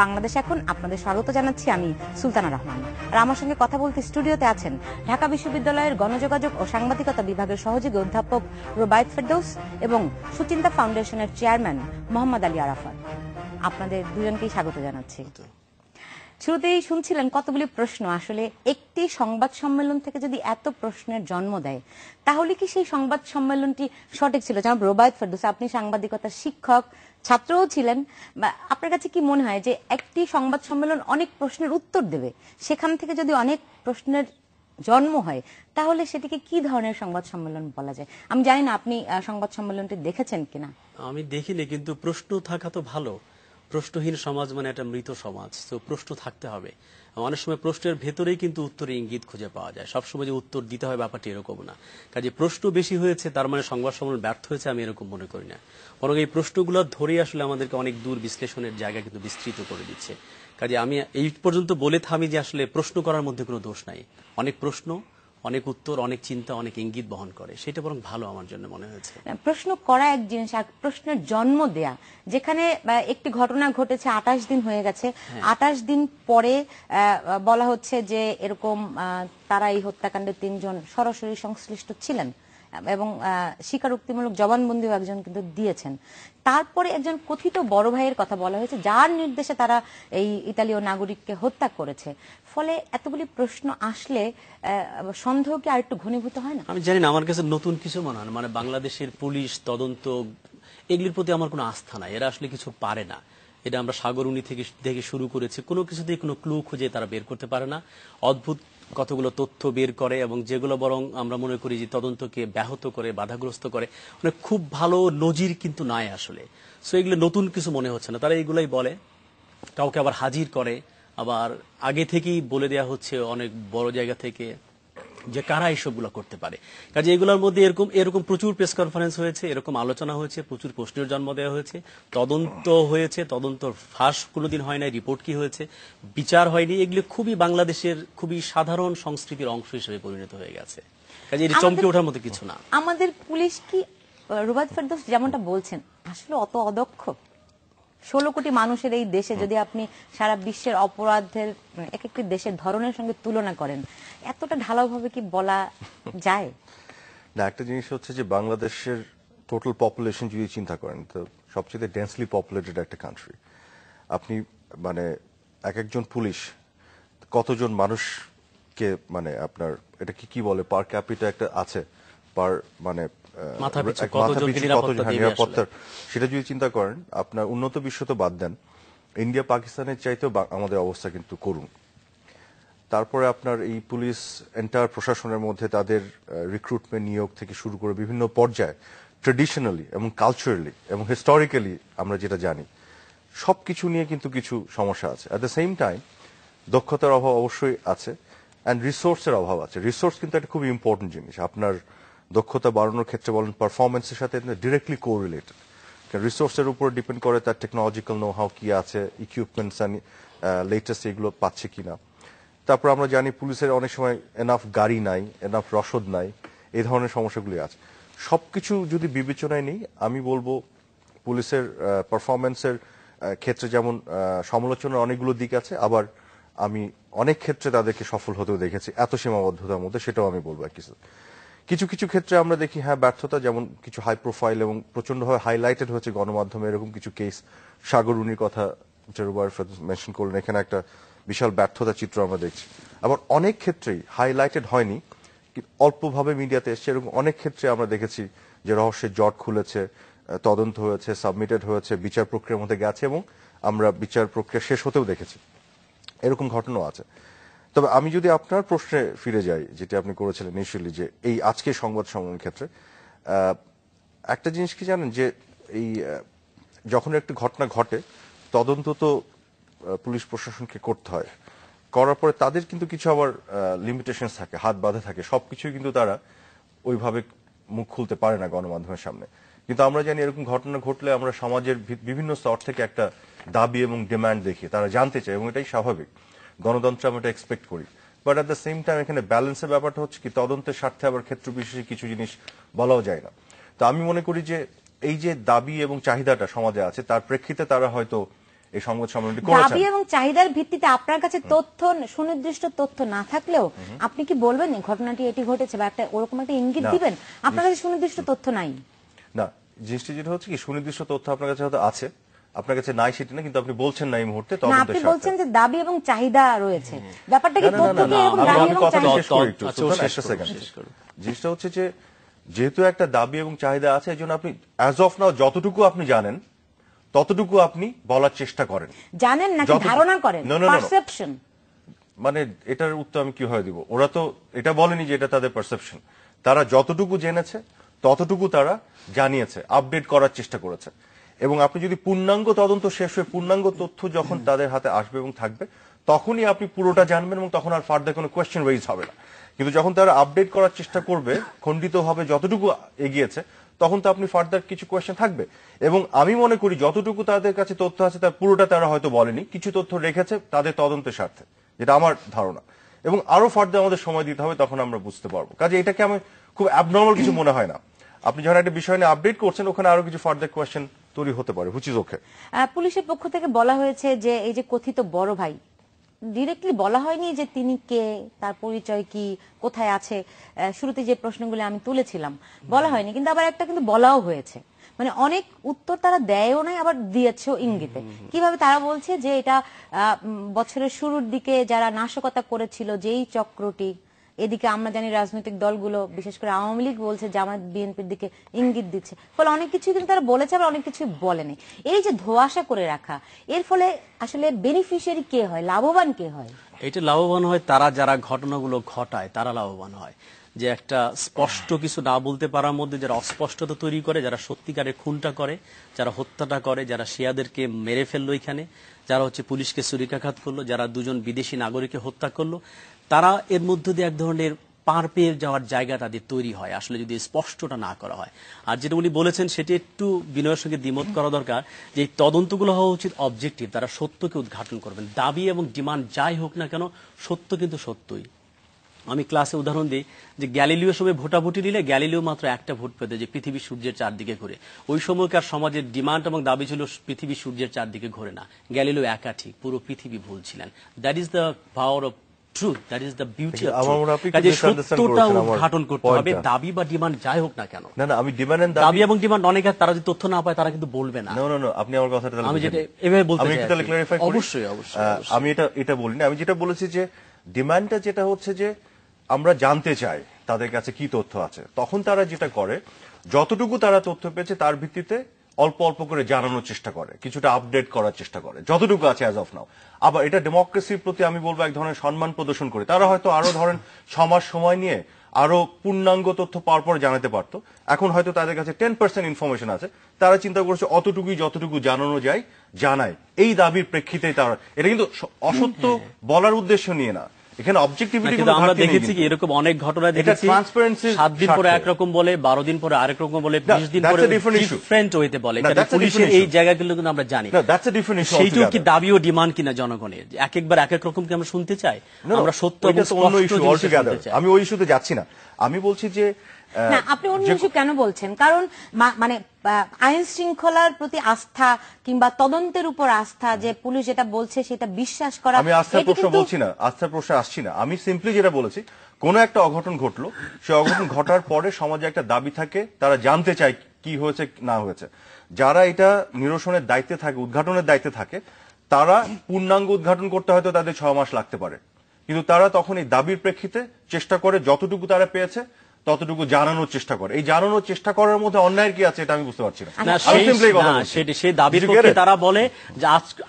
বাংলাদেশ এখন আপনাদের স্বাগত জানাচ্ছি আমি সুলতানা রহমান। আর আমার সঙ্গে কথা বলতে স্টুডিওতে আছেন ঢাকা বিশ্ববিদ্যালয়ের গণযোগাযোগ ও সাংবাদিকতা বিভাগের সহযোগী অধ্যাপক রুবায়েত ফেরদৌস এবং সুচিন্তা ফাউন্ডেশনের চেয়ারম্যান মোহাম্মদ আলী আরাফাত। আপনাদের দুজনকেই স্বাগত জানাচ্ছি। শুরুতেই শুনছিলেন কতগুলি প্রশ্ন। আসলে একটি সংবাদ সম্মেলন থেকে যদি এত প্রশ্নের জন্ম দেয়, তাহলে কি সেই সংবাদ সম্মেলনটি সঠিক ছিল? জনাব রুবায়েত ফেরদৌস, আপনি সাংবাদিকতার শিক্ষক, ছাত্রও ছিলেন। আপনার কাছে কি মনে হয় যে একটি সংবাদ সম্মেলন অনেক প্রশ্নের উত্তর দেবে, সেখান থেকে যদি অনেক প্রশ্নের জন্ম হয়, তাহলে সেটিকে কি ধরনের সংবাদ সম্মেলন বলা যায়? আমি জানি না আপনি সংবাদ সম্মেলনটি দেখেছেন কিনা। আমি দেখিনি, কিন্তু প্রশ্ন থাকা তো ভালো। প্রশ্নহীন সমাজ মানে একটা মৃত সমাজ, তো প্রশ্ন থাকতে হবে। অনেক সময় প্রশ্নের ভেতরেই কিন্তু উত্তরে ইঙ্গিত খুঁজে পাওয়া যায়। সবসময় যে উত্তর দিতে হয় ব্যাপারটি এরকম না। কাজে প্রশ্ন বেশি হয়েছে তার মানে সংবাদ সম্মেলন ব্যর্থ হয়েছে, আমি এরকম মনে করি না। বরং এই প্রশ্নগুলো ধরেই আসলে আমাদেরকে অনেক দূর বিশ্লেষণের জায়গা কিন্তু বিস্তৃত করে দিচ্ছে। কাজে আমি এই পর্যন্ত বলে থামি যে আসলে প্রশ্ন করার মধ্যে কোনো দোষ নাই। অনেক প্রশ্ন, অনেক উত্তর, অনেক চিন্তা, অনেক ইঙ্গিত বহন করে, সেটা বরং ভালো আমার জন্য মনে হয়েছে। প্রশ্ন করা এক জিনিস, আর প্রশ্নের জন্ম দেয়া, যেখানে একটি ঘটনা ঘটেছে 28 দিন হয়ে গেছে, 28 দিন পরে বলা হচ্ছে যে এরকম তারা এই হত্যাকাণ্ডে 3 জন সরাসরি সংশ্লিষ্ট ছিলেন এবং স্বীকারোক্তিমূলক জবানবন্দিও একজন কিন্তু দিয়েছেন। তারপরে একজন কথিত বড় ভাইয়ের কথা বলা হয়েছে, যার নির্দেশে তারা এই ইতালীয় নাগরিককে হত্যা করেছে। ফলে এতগুলি প্রশ্ন আসলে সন্দেহ কি আরেকটু ঘনীভূত হয় না? আমি জানি না, আমার কাছে নতুন কিছু মনে হয়। মানে বাংলাদেশের পুলিশ তদন্ত এগুলির প্রতি আমার কোনো আস্থা নাই। এরা আসলে কিছু পারে না। এটা আমরা সাগরুনি থেকে শুরু করেছি, কোনো কিছুতেই কোনো ক্লু খুঁজে তারা বের করতে পারে না। অদ্ভুত কতগুলো তথ্য বের করে, এবং যেগুলো বরং আমরা মনে করি যে তদন্তকে ব্যাহত করে, বাধাগ্রস্ত করে। মানে খুব ভালো নজির কিন্তু নাই আসলে। সো এগুলো নতুন কিছু মনে হচ্ছে না। তারা এইগুলাই বলে, কাউকে আবার হাজির করে, আবার আগে থেকেই বলে দেয়া হচ্ছে অনেক বড় জায়গা থেকে যে কারা এইসবগুলো করতে পারে। কাজে এগুলোর মধ্যে এরকম প্রচুর প্রেস কনফারেন্স হয়েছে, এরকম আলোচনা হয়েছে, প্রচুর প্রশ্নের জন্ম দেওয়া হয়েছে, তদন্ত হয়েছে, তদন্তর ফাঁস কোনোদিন হয় নাই, রিপোর্ট কি হয়েছে, বিচার হয়নি। এগুলো খুবই বাংলাদেশের খুবই সাধারণ সংস্কৃতির অংশ হিসেবে পরিণত হয়ে গেছে। কাজে এটি চমকে ওঠার মতো কিছু না। আমাদের পুলিশ কি রুবায়েত ফেরদৌস যেমনটা বলছেন আসলে অত অদক্ষ? 16 কোটি মানুষের এই দেশে যদি আপনি সারা বিশ্বের অপরাধের এক একটি দেশের ধরনের সঙ্গে তুলনা করেন, এতটা ঢালাওভাবে কি বলা যায়? না, একটা জিনিস হচ্ছে যে বাংলাদেশের টোটাল পপুলেশন যদি চিন্তা করেন, তো সবচেয়ে ডেন্সলি পপুলেটেড একটা কান্ট্রি। আপনি মানে এক একজন পুলিশ কতজন মানুষকে, মানে আপনার এটা কি বলে, পার ক্যাপিটা একটা আছে, পার মানে মাথাপিছু কতজন নিরাপত্তার, সেটা যদি চিন্তা করেন, আপনার উন্নত বিশ্ব তো বাদ দেন, ইন্ডিয়া পাকিস্তানের চাইতেও আমাদের অবস্থা কিন্তু করুন। তারপরে আপনার এই পুলিশ এন্টায়ার প্রশাসনের মধ্যে তাদের রিক্রুটমেন্ট, নিয়োগ থেকে শুরু করে বিভিন্ন পর্যায়ে ট্রেডিশনালি এবং কালচারালি এবং হিস্টোরিক্যালি আমরা যেটা জানি, সবকিছু নিয়ে কিন্তু কিছু সমস্যা আছে। অ্যাট দ্য সেম টাইম দক্ষতার অভাব অবশ্যই আছে, অ্যান্ড রিসোর্সের অভাব আছে। রিসোর্স কিন্তু একটা খুব ইম্পর্টেন্ট জিনিস। আপনার দক্ষতা বাড়ানোর ক্ষেত্রে বলেন, পারফরমেন্সের সাথে ডিরেক্টলি কোরিলেটেড। রিসোর্সের উপর ডিপেন্ড করে তার টেকনোলজিক্যাল নো হাউ কি আছে, ইকুইপমেন্টস অ্যান্ড লেটেস্ট এগুলো পাচ্ছে কিনা। তারপর আমরা জানি পুলিশের অনেক সময় এনাফ গাড়ি নাই, এনাফ রসদ নাই, এই ধরনের সমস্যাগুলি আছে। সবকিছু যদি বিবেচনায় নেই, আমি বলবো পুলিশের পারফরমেন্সের ক্ষেত্রে যেমন সমালোচনার অনেকগুলো দিক আছে, আবার আমি অনেক ক্ষেত্রে তাদেরকে সফল হতেও দেখেছি এত সীমাবদ্ধতার মধ্যে, সেটাও আমি বলবো। কিছু কিছু ক্ষেত্রে আমরা দেখি হ্যাঁ ব্যর্থতা, যেমন কিছু হাই প্রোফাইল এবং প্রচন্ডভাবে হাইলাইটেড হয়েছে গণমাধ্যমে, এরকম কিছু কেস, সাগরুনির কথা মেনশন করলেন, এখানে একটা বিশাল ব্যর্থতা চিত্র আমরা দেখছি। আবার অনেক ক্ষেত্রেই হাইলাইটেড হয়নি, অল্পভাবে মিডিয়াতে এসছে, এরকম অনেক ক্ষেত্রে আমরা দেখেছি যে রহস্যের জট খুলেছে, তদন্ত হয়েছে, সাবমিটেড হয়েছে, বিচার প্রক্রিয়ার মধ্যে গেছে, এবং আমরা বিচার প্রক্রিয়া শেষ হতেও দেখেছি। এরকম ঘটনাও আছে। তবে আমি যদি আপনার প্রশ্নে ফিরে যাই, যেটা আপনি করেছিলেন ইনিশিয়ালি, যে এই আজকে সংবাদ সম্মেলনের ক্ষেত্রে একটা জিনিস কি জানেন, যে এই যখন একটি ঘটনা ঘটে, তদন্ত তো পুলিশ প্রশাসনকে করতে হয়, করার পরে তাদের কিন্তু কিছু আবার লিমিটেশন থাকে, হাত বাঁধা থাকে, সবকিছুই কিন্তু তারা ওইভাবে মুখ খুলতে পারে না গণমাধ্যমের সামনে। কিন্তু আমরা জানি এরকম ঘটনা ঘটলে আমরা সমাজের বিভিন্ন স্তর থেকে একটা দাবি এবং ডিমান্ড দেখি, তারা জানতে চায়, এবং এটাই স্বাভাবিক, গণতন্ত্রে আমরা এটা এক্সপেক্ট করি। But at the same time এখানে ব্যালেন্সের ব্যাপারটা হচ্ছে কি, তদন্তের স্বার্থে আবার ক্ষেত্র বিশেষে কিছু জিনিস বলাও যায় না। তো আমি মনে করি যে এই যে দাবি এবং চাহিদাটা সমাজে আছে, তার প্রেক্ষিতে তারা হয়তো এই সংবাদ সম্মেলনটি করেছেন। দাবি এবং চাহিদার ভিত্তিতে আপনার কাছে তথ্য, সুনির্দিষ্ট তথ্য না থাকলেও আপনি কি বলবেন ঘটনাটি এটি ঘটেছে বা একটা ওরকম একটা ইঙ্গিত দিবেন? আপনার কাছে সুনির্দিষ্ট তথ্য নাই। না, জিনিসটি যেটা হচ্ছে কি, সুনির্দিষ্ট তথ্য আপনার কাছে হয়তো আছে, আপনার কাছে নাই সেটি না, কিন্তু আপনি বলছেন না এই মুহূর্তে। না, আপনি বলছেন যে দাবি এবং চাহিদা রয়েছে, ব্যাপারটা কি তথ্য কি এরকম দাবি এবং চাহিদা? জিনিসটা হচ্ছে যে যেহেতু একটা দাবি এবং চাহিদা আছে, এই জন্য আপনি অ্যাজ অফ নাও যতটুকু আপনি জানেন ততটুকু আপনি বলার চেষ্টা করেন। জানেন নাকি ধারণা করেন? পারসেপশন। মানে এটার উত্তর আমি কিভাবে দিব? ওরা তো এটা বলেনি যে এটা তাদের পারসেপশন। তারা যতটুকু জেনেছে ততটুকু তারা জানিয়েছে, আপডেট করার চেষ্টা করেছে। এবং আপনি যদি পূর্ণাঙ্গ তদন্ত শেষ হয়ে পূর্ণাঙ্গ তথ্য যখন তাদের হাতে আসবে এবং থাকবে, তখনই আপনি পুরোটা জানবেন এবং তখন আর ফার্দার কোনো কোয়েশ্চেন রেইজ হবে না। কিন্তু যখন তারা আপডেট করার চেষ্টা করবে খণ্ডিতভাবে যতটুকু এগিয়েছে, তখন তো আপনি ফার্দার কিছু কোয়েশ্চেন থাকবে। এবং আমি মনে করি যতটুকু তাদের কাছে তথ্য আছে তার পুরোটা তারা হয়তো বলেনি, কিছু তথ্য রেখেছে তাদের তদন্তের স্বার্থে, যেটা আমার ধারণা। এবং আরো ফার্দার আমাদের সময় দিতে হবে, তখন আমরা বুঝতে পারবো। কাজে এটাকে আমি খুব অ্যাবনর্মাল কিছু মনে হয় না। আপনি যখন একটা বিষয় নিয়ে আপডেট করছেন, ওখানে আরো কিছু ফার্দার কোয়েশ্চেন তৈরি হতে পারে, হুইচ ইজ ওকে। পুলিশের পক্ষ থেকে বলা হয়েছে যে এই যে কথিত বড় ভাই, ডিরেক্টলি বলা হয়নি যে তিনি কে, তার পরিচয় কি, কোথায় আছে। শুরুতে যে প্রশ্নগুলো আমি তুলেছিলাম বলা হয়নি, কিন্তু আবার একটা কিন্তু বলাও হয়েছে। মানে অনেক উত্তর তারা দেয়ও নাই, আবার দিয়েছেও ইঙ্গিতে। কিভাবে তারা বলছে যে এটা বছরের শুরুর দিকে যারা নাশকতা করেছিল যেই চক্রটি, এদিকে আমরা জানি রাজনৈতিক দলগুলো বিশেষ করে আওয়ামী লীগ বলছে জামায়াত বিএনপির দিকে ইঙ্গিত দিচ্ছে, ফলে অনেক কিছু কিন্তু তারা বলেছে, আবার অনেক কিছু বলেনি। এই যে ধোঁয়াশা করে রাখা, এর ফলে আসলে বেনিফিশিয়ারি কে হয়, লাভবান কে হয়? এটা লাভবান হয় তারা যারা ঘটনাগুলো ঘটায়, তারা লাভবান হয়। যে একটা স্পষ্ট কিছু না বলতে পারার মধ্যে যারা অস্পষ্টতা তৈরি করে, যারা সত্যিকারের খুনটা করে, যারা হত্যাটা করে, যারা শিয়াদেরকে মেরে ফেললো এখানে, যারা হচ্ছে পুলিশকে ছুরিকাঘাত করলো, যারা দুজন বিদেশি নাগরিককে হত্যা করলো, তারা এর মধ্য দিয়ে এক ধরনের পার পেয়ে যাওয়ার জায়গা তাদের তৈরি হয় আসলে যদি স্পষ্টটা না করা হয়। আর যেটা উনি বলেছেন সেটি একটু বিনয়ের সঙ্গে দ্বিমত করা দরকার, যে এই তদন্তগুলো হওয়া উচিত অবজেক্টিভ, তারা সত্যকে উদ্ঘাটন করবেন। দাবি এবং ডিমান্ড যাই হোক না কেন, সত্য কিন্তু সত্যই। আমি ক্লাসে উদাহরণ দিই যে গ্যালিলিও সময় ভোটাভুটি নিলে গ্যালিলিও মাত্র একটা ভোট পেতে, যে পৃথিবী সূর্যের চারদিকে ঘুরে। ওই সময়কার সমাজের ডিমান্ড এবং দাবি ছিল পৃথিবী সূর্যের চারদিকে ঘুরে না, গ্যালিলিও একা ঠিক, পুরো পৃথিবী ভুল ছিলেন। That is the power of truth, that is the beauty of truth. কাজে সত্যটা উদ্ঘাটন করতে হবে, দাবি বা ডিমান্ড যাই হোক না কেন। না না, আমি দাবি এবং ডিমান্ড অনেক, তারা যদি তথ্য না পায় তারা কিন্তু বলবে না। না না না, আপনি আমার কথাটা আমি যেটা এভাবে বলতে চাই, আমি তাহলে ক্লারিফাই করি। অবশ্যই অবশ্যই আমি এটা বলিনি। আমি যেটা বলেছি যে ডিমান্ডটা যেটা হচ্ছে যে আমরা জানতে চাই তাদের কাছে কি তথ্য আছে, তখন তারা যেটা করে যতটুকু তারা তথ্য পেয়েছে তার ভিত্তিতে অল্প অল্প করে জানানোর চেষ্টা করে, কিছুটা আপডেট করার চেষ্টা করে যতটুকু আছে অ্যাজ অফ নাও। আবার এটা ডেমোক্রেসির প্রতি আমি বলবো এক ধরনের সম্মান প্রদর্শন করে। তারা হয়তো আরো ধরেন 6 মাস সময় নিয়ে আরো পূর্ণাঙ্গ তথ্য পাওয়ার পর জানাতে পারতো। এখন হয়তো তাদের কাছে 10% ইনফরমেশন আছে, তারা চিন্তা করছে অতটুকুই যতটুকু জানানো যায় জানায়, এই দাবির প্রেক্ষিতে তারা। এটা কিন্তু অসত্য বলার উদ্দেশ্য নিয়ে না, এখানে অবজেক্টিভিটি। আমরা দেখেছি কি এরকম অনেক ঘটনা দেখেছি, 7 দিন পরে একরকম বলে, 12 দিন পরে আরেক রকম বলে, 20 দিন পরে ডিফারেন্ট ওয়েতে বলে। পুলিশের এই জায়গাগুলো কিন্তু আমরা জানি, সেইটাও কি দাবি ও ডিমান্ড কিনা জনগণের, এক একবার এক এক রকম কি আমরা শুনতে চাই? আমরা সত্য এবং স্পষ্ট শুনতে চাই। আমি ওই ইস্যুতে যাচ্ছি না, আমি বলছি যে না, আপনি অন্য ইস্যু কেন বলছেন? কারণ মানে আইন শৃঙ্খলার প্রতি আস্থা কিংবা তদন্তের উপর আস্থা, যে পুলিশ যেটা বলছে সেটা বিশ্বাস করা। আমি আস্থার প্রশ্ন বলছি না, আস্থার প্রশ্ন আসছি না। আমি সিম্পলি যেটা বলেছি, কোন একটা অঘটন ঘটলো, সেই অঘটন ঘটার পরে সমাজে একটা দাবি থাকে, তারা জানতে চায় কি হয়েছে না হয়েছে। যারা এটা নিরসনের দায়িত্বে থাকে, উদ্ঘাটনের দায়িত্বে থাকে, তারা পূর্ণাঙ্গ উদ্ঘাটন করতে হয়তো তাদের 6 মাস লাগতে পারে, কিন্তু তারা তখন এই দাবির প্রেক্ষিতে চেষ্টা করে যতটুকু তারা পেয়েছে ততটুকু জানানোর চেষ্টা করে। এই জানানোর চেষ্টা করার মধ্যে অন্যায়ের কি আছে এটা আমি বুঝতে পারছি না। সেই দাবির পক্ষে তারা বলে যে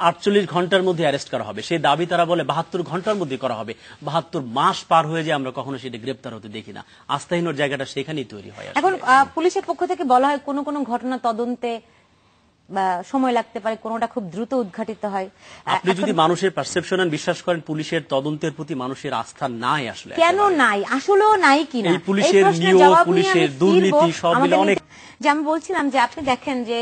48 ঘন্টার মধ্যে অ্যারেস্ট করা হবে, সেই দাবি তারা বলে 72 ঘন্টার মধ্যে করা হবে। 72 মাস পার হয়ে যায়, আমরা কখনো সেটা গ্রেপ্তার হতে দেখি না। আস্থাহীনর জায়গাটা সেখানেই তৈরি হয়। এখন পুলিশের পক্ষ থেকে বলা হয় কোন কোন ঘটনা তদন্তে সময় লাগতে পারে, কোনটা খুব দ্রুত উদ্ঘাটিত হয়। আপনি যদি মানুষের পারসেপশন বিশ্বাস করেন, পুলিশের তদন্তের প্রতি মানুষের আস্থা নাই আসলে। কেন নাই? আসলেও নাই কিনা? এই পুলিশের নিয়োগ, পুলিশের দুর্নীতি সব মিলে অনেক। যে আমি বলছিলাম যে আপনি দেখেন যে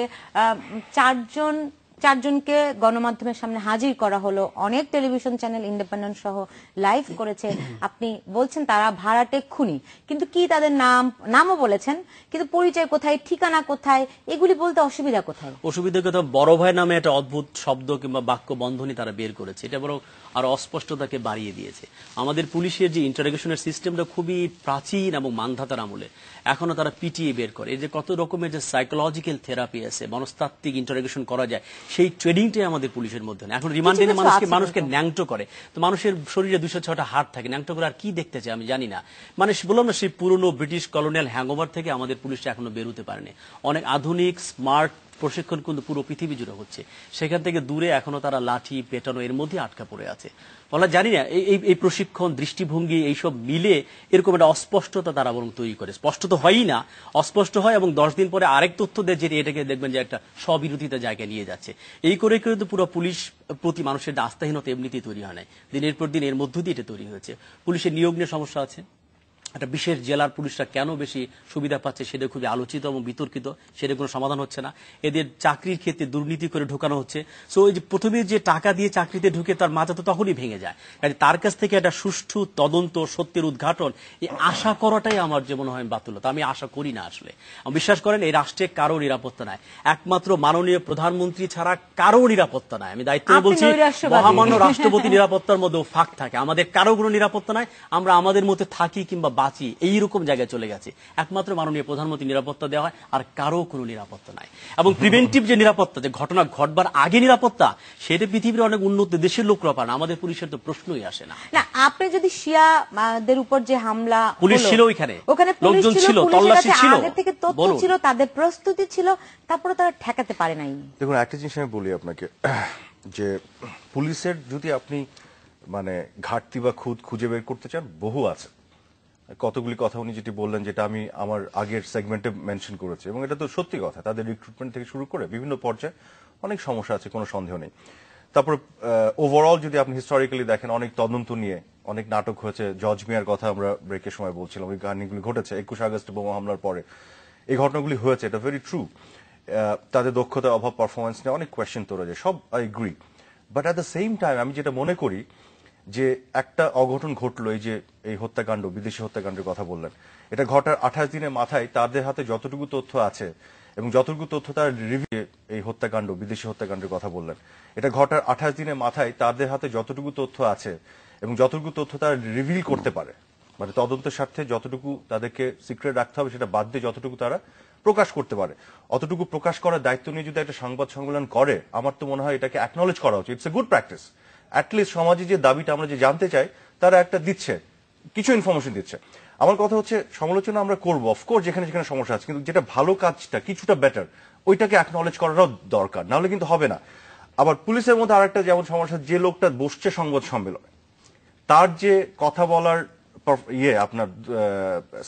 4 জন চারজনকে গণমাধ্যমের সামনে হাজির করা হলো, অনেক টেলিভিশন চ্যানেল ইন্ডিপেন্ডেন্ট সহ লাইভ করেছে। আপনি বলছেন তারা ভাড়াটে খুনি, কিন্তু কি তাদের নামও বলেছেন, কিন্তু পরিচয় কোথায়, ঠিকানা কোথায়, এগুলি বলতে অসুবিধা কোথায়? অসুবিধার কথা, বড় ভাই নামে একটা অদ্ভুত শব্দ কিংবা বাক্য বন্ধনী তারা বের করেছে, এটা বরং আরো অস্পষ্টতাকে বাড়িয়ে দিয়েছে। আমাদের পুলিশের যে ইন্টারোগেশনের সিস্টেমটা খুবই প্রাচীন এবং মানধাতার আমলে, এখনো তারা পিটিএ বের করে। এই যে কত রকমের যে সাইকোলজিক্যাল থেরাপি আছে, মনস্তাত্ত্বিক ইন্টারোগেশন করা যায়, সেই ট্রেনিংটাই আমাদের পুলিশের মধ্যে না। এখন রিমান্ডে মানুষকে ন্যাংটো করে, তো মানুষের শরীরে 206টা হাড় থাকে, ন্যাংটো করে আর কি দেখতে চায় আমি জানি না। মানে বললাম না, সেই পুরনো ব্রিটিশ কলোনিয়াল হ্যাংওভার থেকে আমাদের পুলিশটা এখনো বেরোতে পারেনি। অনেক আধুনিক স্মার্ট প্রশিক্ষণ কিন্তু পুরো পৃথিবী জুড়ে হচ্ছে, সেখান থেকে দূরে এখনো তারা লাঠি পেটানো এর মধ্যে আটকা পড়ে আছে। বলা জানি না এই প্রশিক্ষণ, দৃষ্টিভঙ্গি এইসব মিলে এরকম একটা অস্পষ্টতা তারা বরং তৈরি করে। স্পষ্ট তো হয়ই না, অস্পষ্ট হয় এবং 10 দিন পরে আরেক তথ্য দেয়, যে এটাকে দেখবেন যে একটা স্ববিরোধিতা জায়গায় নিয়ে যাচ্ছে। এই করে কিন্তু পুরো পুলিশ প্রতি মানুষের আস্থাহীনতা এমনিতেই তৈরি হয় নাই, দিনের পর দিন এর মধ্য দিয়ে এটা তৈরি হয়েছে। পুলিশের নিয়োগ নিয়ে সমস্যা আছে। একটা বিশেষ জেলার পুলিশরা কেন বেশি সুবিধা পাচ্ছে সেটা খুবই আলোচিত এবং বিতর্কিত, সেটা কোনো সমাধান হচ্ছে না। এদের চাকরির ক্ষেত্রে দুর্নীতি করে ঢোকানো হচ্ছে। সো এই যে প্রথমে যে টাকা দিয়ে চাকরিতে ঢুকে তার মাথা তো তখনই ভেঙে যায়। তার কাছ থেকে একটা সুষ্ঠু তদন্ত, সত্যের উদ্ঘাটন, এই আশা করাটাই আমার যে মনে হয় বাতুলতা। আমি আশা করি না আসলে। বিশ্বাস করেন, এই রাষ্ট্রে কারো নিরাপত্তা নাই, একমাত্র মাননীয় প্রধানমন্ত্রী ছাড়া কারো নিরাপত্তা নাই। আমি দায়িত্ব নিয়ে বলছি, মহামান্য রাষ্ট্রপতি নিরাপত্তার মধ্যেও ফাঁক থাকে, আমাদের কারো কোনো নিরাপত্তা নাই। আমরা আমাদের মধ্যে থাকি কিংবা বাঁচি, এইরকম জায়গায় চলে গেছে। একমাত্র মাননীয় প্রধানমন্ত্রী নিরাপত্তা দেওয়া হয়, আর কারো কোনো নিরাপত্তা নাই। এবং প্রিভেন্টিভ যে নিরাপত্তা, যে ঘটনা ঘটবার আগে নিরাপত্তা, সেটা পৃথিবীর অনেক উন্নত দেশের লোকরা পান, আমাদের পুলিশের তো প্রশ্নই আসে না। না, আপনি যদি শিয়াদের উপর যে হামলা, পুলিশ ছিল ওখানে লোকজন ছিল, তল্লাশি ছিল, আগে থেকে তথ্য ছিল, তাদের প্রস্তুতি ছিল, তারপরে তারা ঠেকাতে পারে নাই। দেখুন, একটা জিনিস আমি বলি আপনাকে, যে পুলিশের যদি আপনি মানে ঘাটতি বা খুঁজে বের করতে চান, বহু আছে। কতগুলি কথা উনি যেটি বললেন, যেটা আমি আমার আগের সেগমেন্টে মেনশন করেছি, এবং এটা তো সত্যি কথা। তাদের রিক্রুটমেন্ট থেকে শুরু করে বিভিন্ন পর্যায়ে অনেক সমস্যা আছে, কোনো সন্দেহ নেই। তারপর ওভারঅল যদি আপনি হিস্টোরিক্যালি দেখেন, অনেক তদন্ত নিয়ে অনেক নাটক হয়েছে। জজ মিয়ার কথা আমরা ব্রেকের সময় বলছিলাম, ওই কাহিনীগুলি ঘটেছে 21 আগস্ট বোমা হামলার পরে, এই ঘটনাগুলি হয়েছে, এটা ভেরি ট্রু। তাদের দক্ষতার অভাব, পারফরমেন্স নিয়ে অনেক কোয়েশ্চেন তোলা যায়, সব I agree. But at the same time আমি যেটা মনে করি, যে একটা অঘটন ঘটলো, এই যে এই হত্যাকাণ্ড, বিদেশি হত্যাকাণ্ডের কথা বললেন, এটা ঘটার 28 দিনের মাথায় তাদের হাতে যতটুকু তথ্য আছে এবং যতটুকু তথ্য তারা রিভিউ, এই হত্যাকাণ্ড, বিদেশি হত্যাকাণ্ডের কথা বললেন, এটা ঘটার 28 দিনের মাথায় তাদের হাতে যতটুকু তথ্য আছে এবং যতটুকু তথ্য তারা রিভিল করতে পারে, মানে তদন্তের স্বার্থে যতটুকু তাদেরকে সিক্রেট রাখতে হবে সেটা বাদ দিয়ে যতটুকু তারা প্রকাশ করতে পারে, অতটুকু প্রকাশ করার দায়িত্ব নিয়ে যদি একটা সংবাদ সম্মেলন করে, আমার তো মনে হয় এটাকে অ্যাকনলেজ করা উচিত। It's a good practice. At least সমাজে যে দাবিটা আমরা যে জানতে চাই, তারা একটা দিচ্ছে, কিছু ইনফরমেশন দিচ্ছে। আমার কথা হচ্ছে, সমালোচনা আমরা করবো অফকোর্স যেখানে যেখানে সমস্যা আছে, কিন্তু যেটা ভালো কাজটা কিছুটা বেটার, ওইটাকে অ্যাকনলেজ করাটাও দরকার, নাহলে কিন্তু হবে না। আবার পুলিশের মধ্যে আরেকটা যেমন সমস্যা, যে লোকটা বসছে সংবাদ সম্মেলনে, তার যে কথা বলার আপনার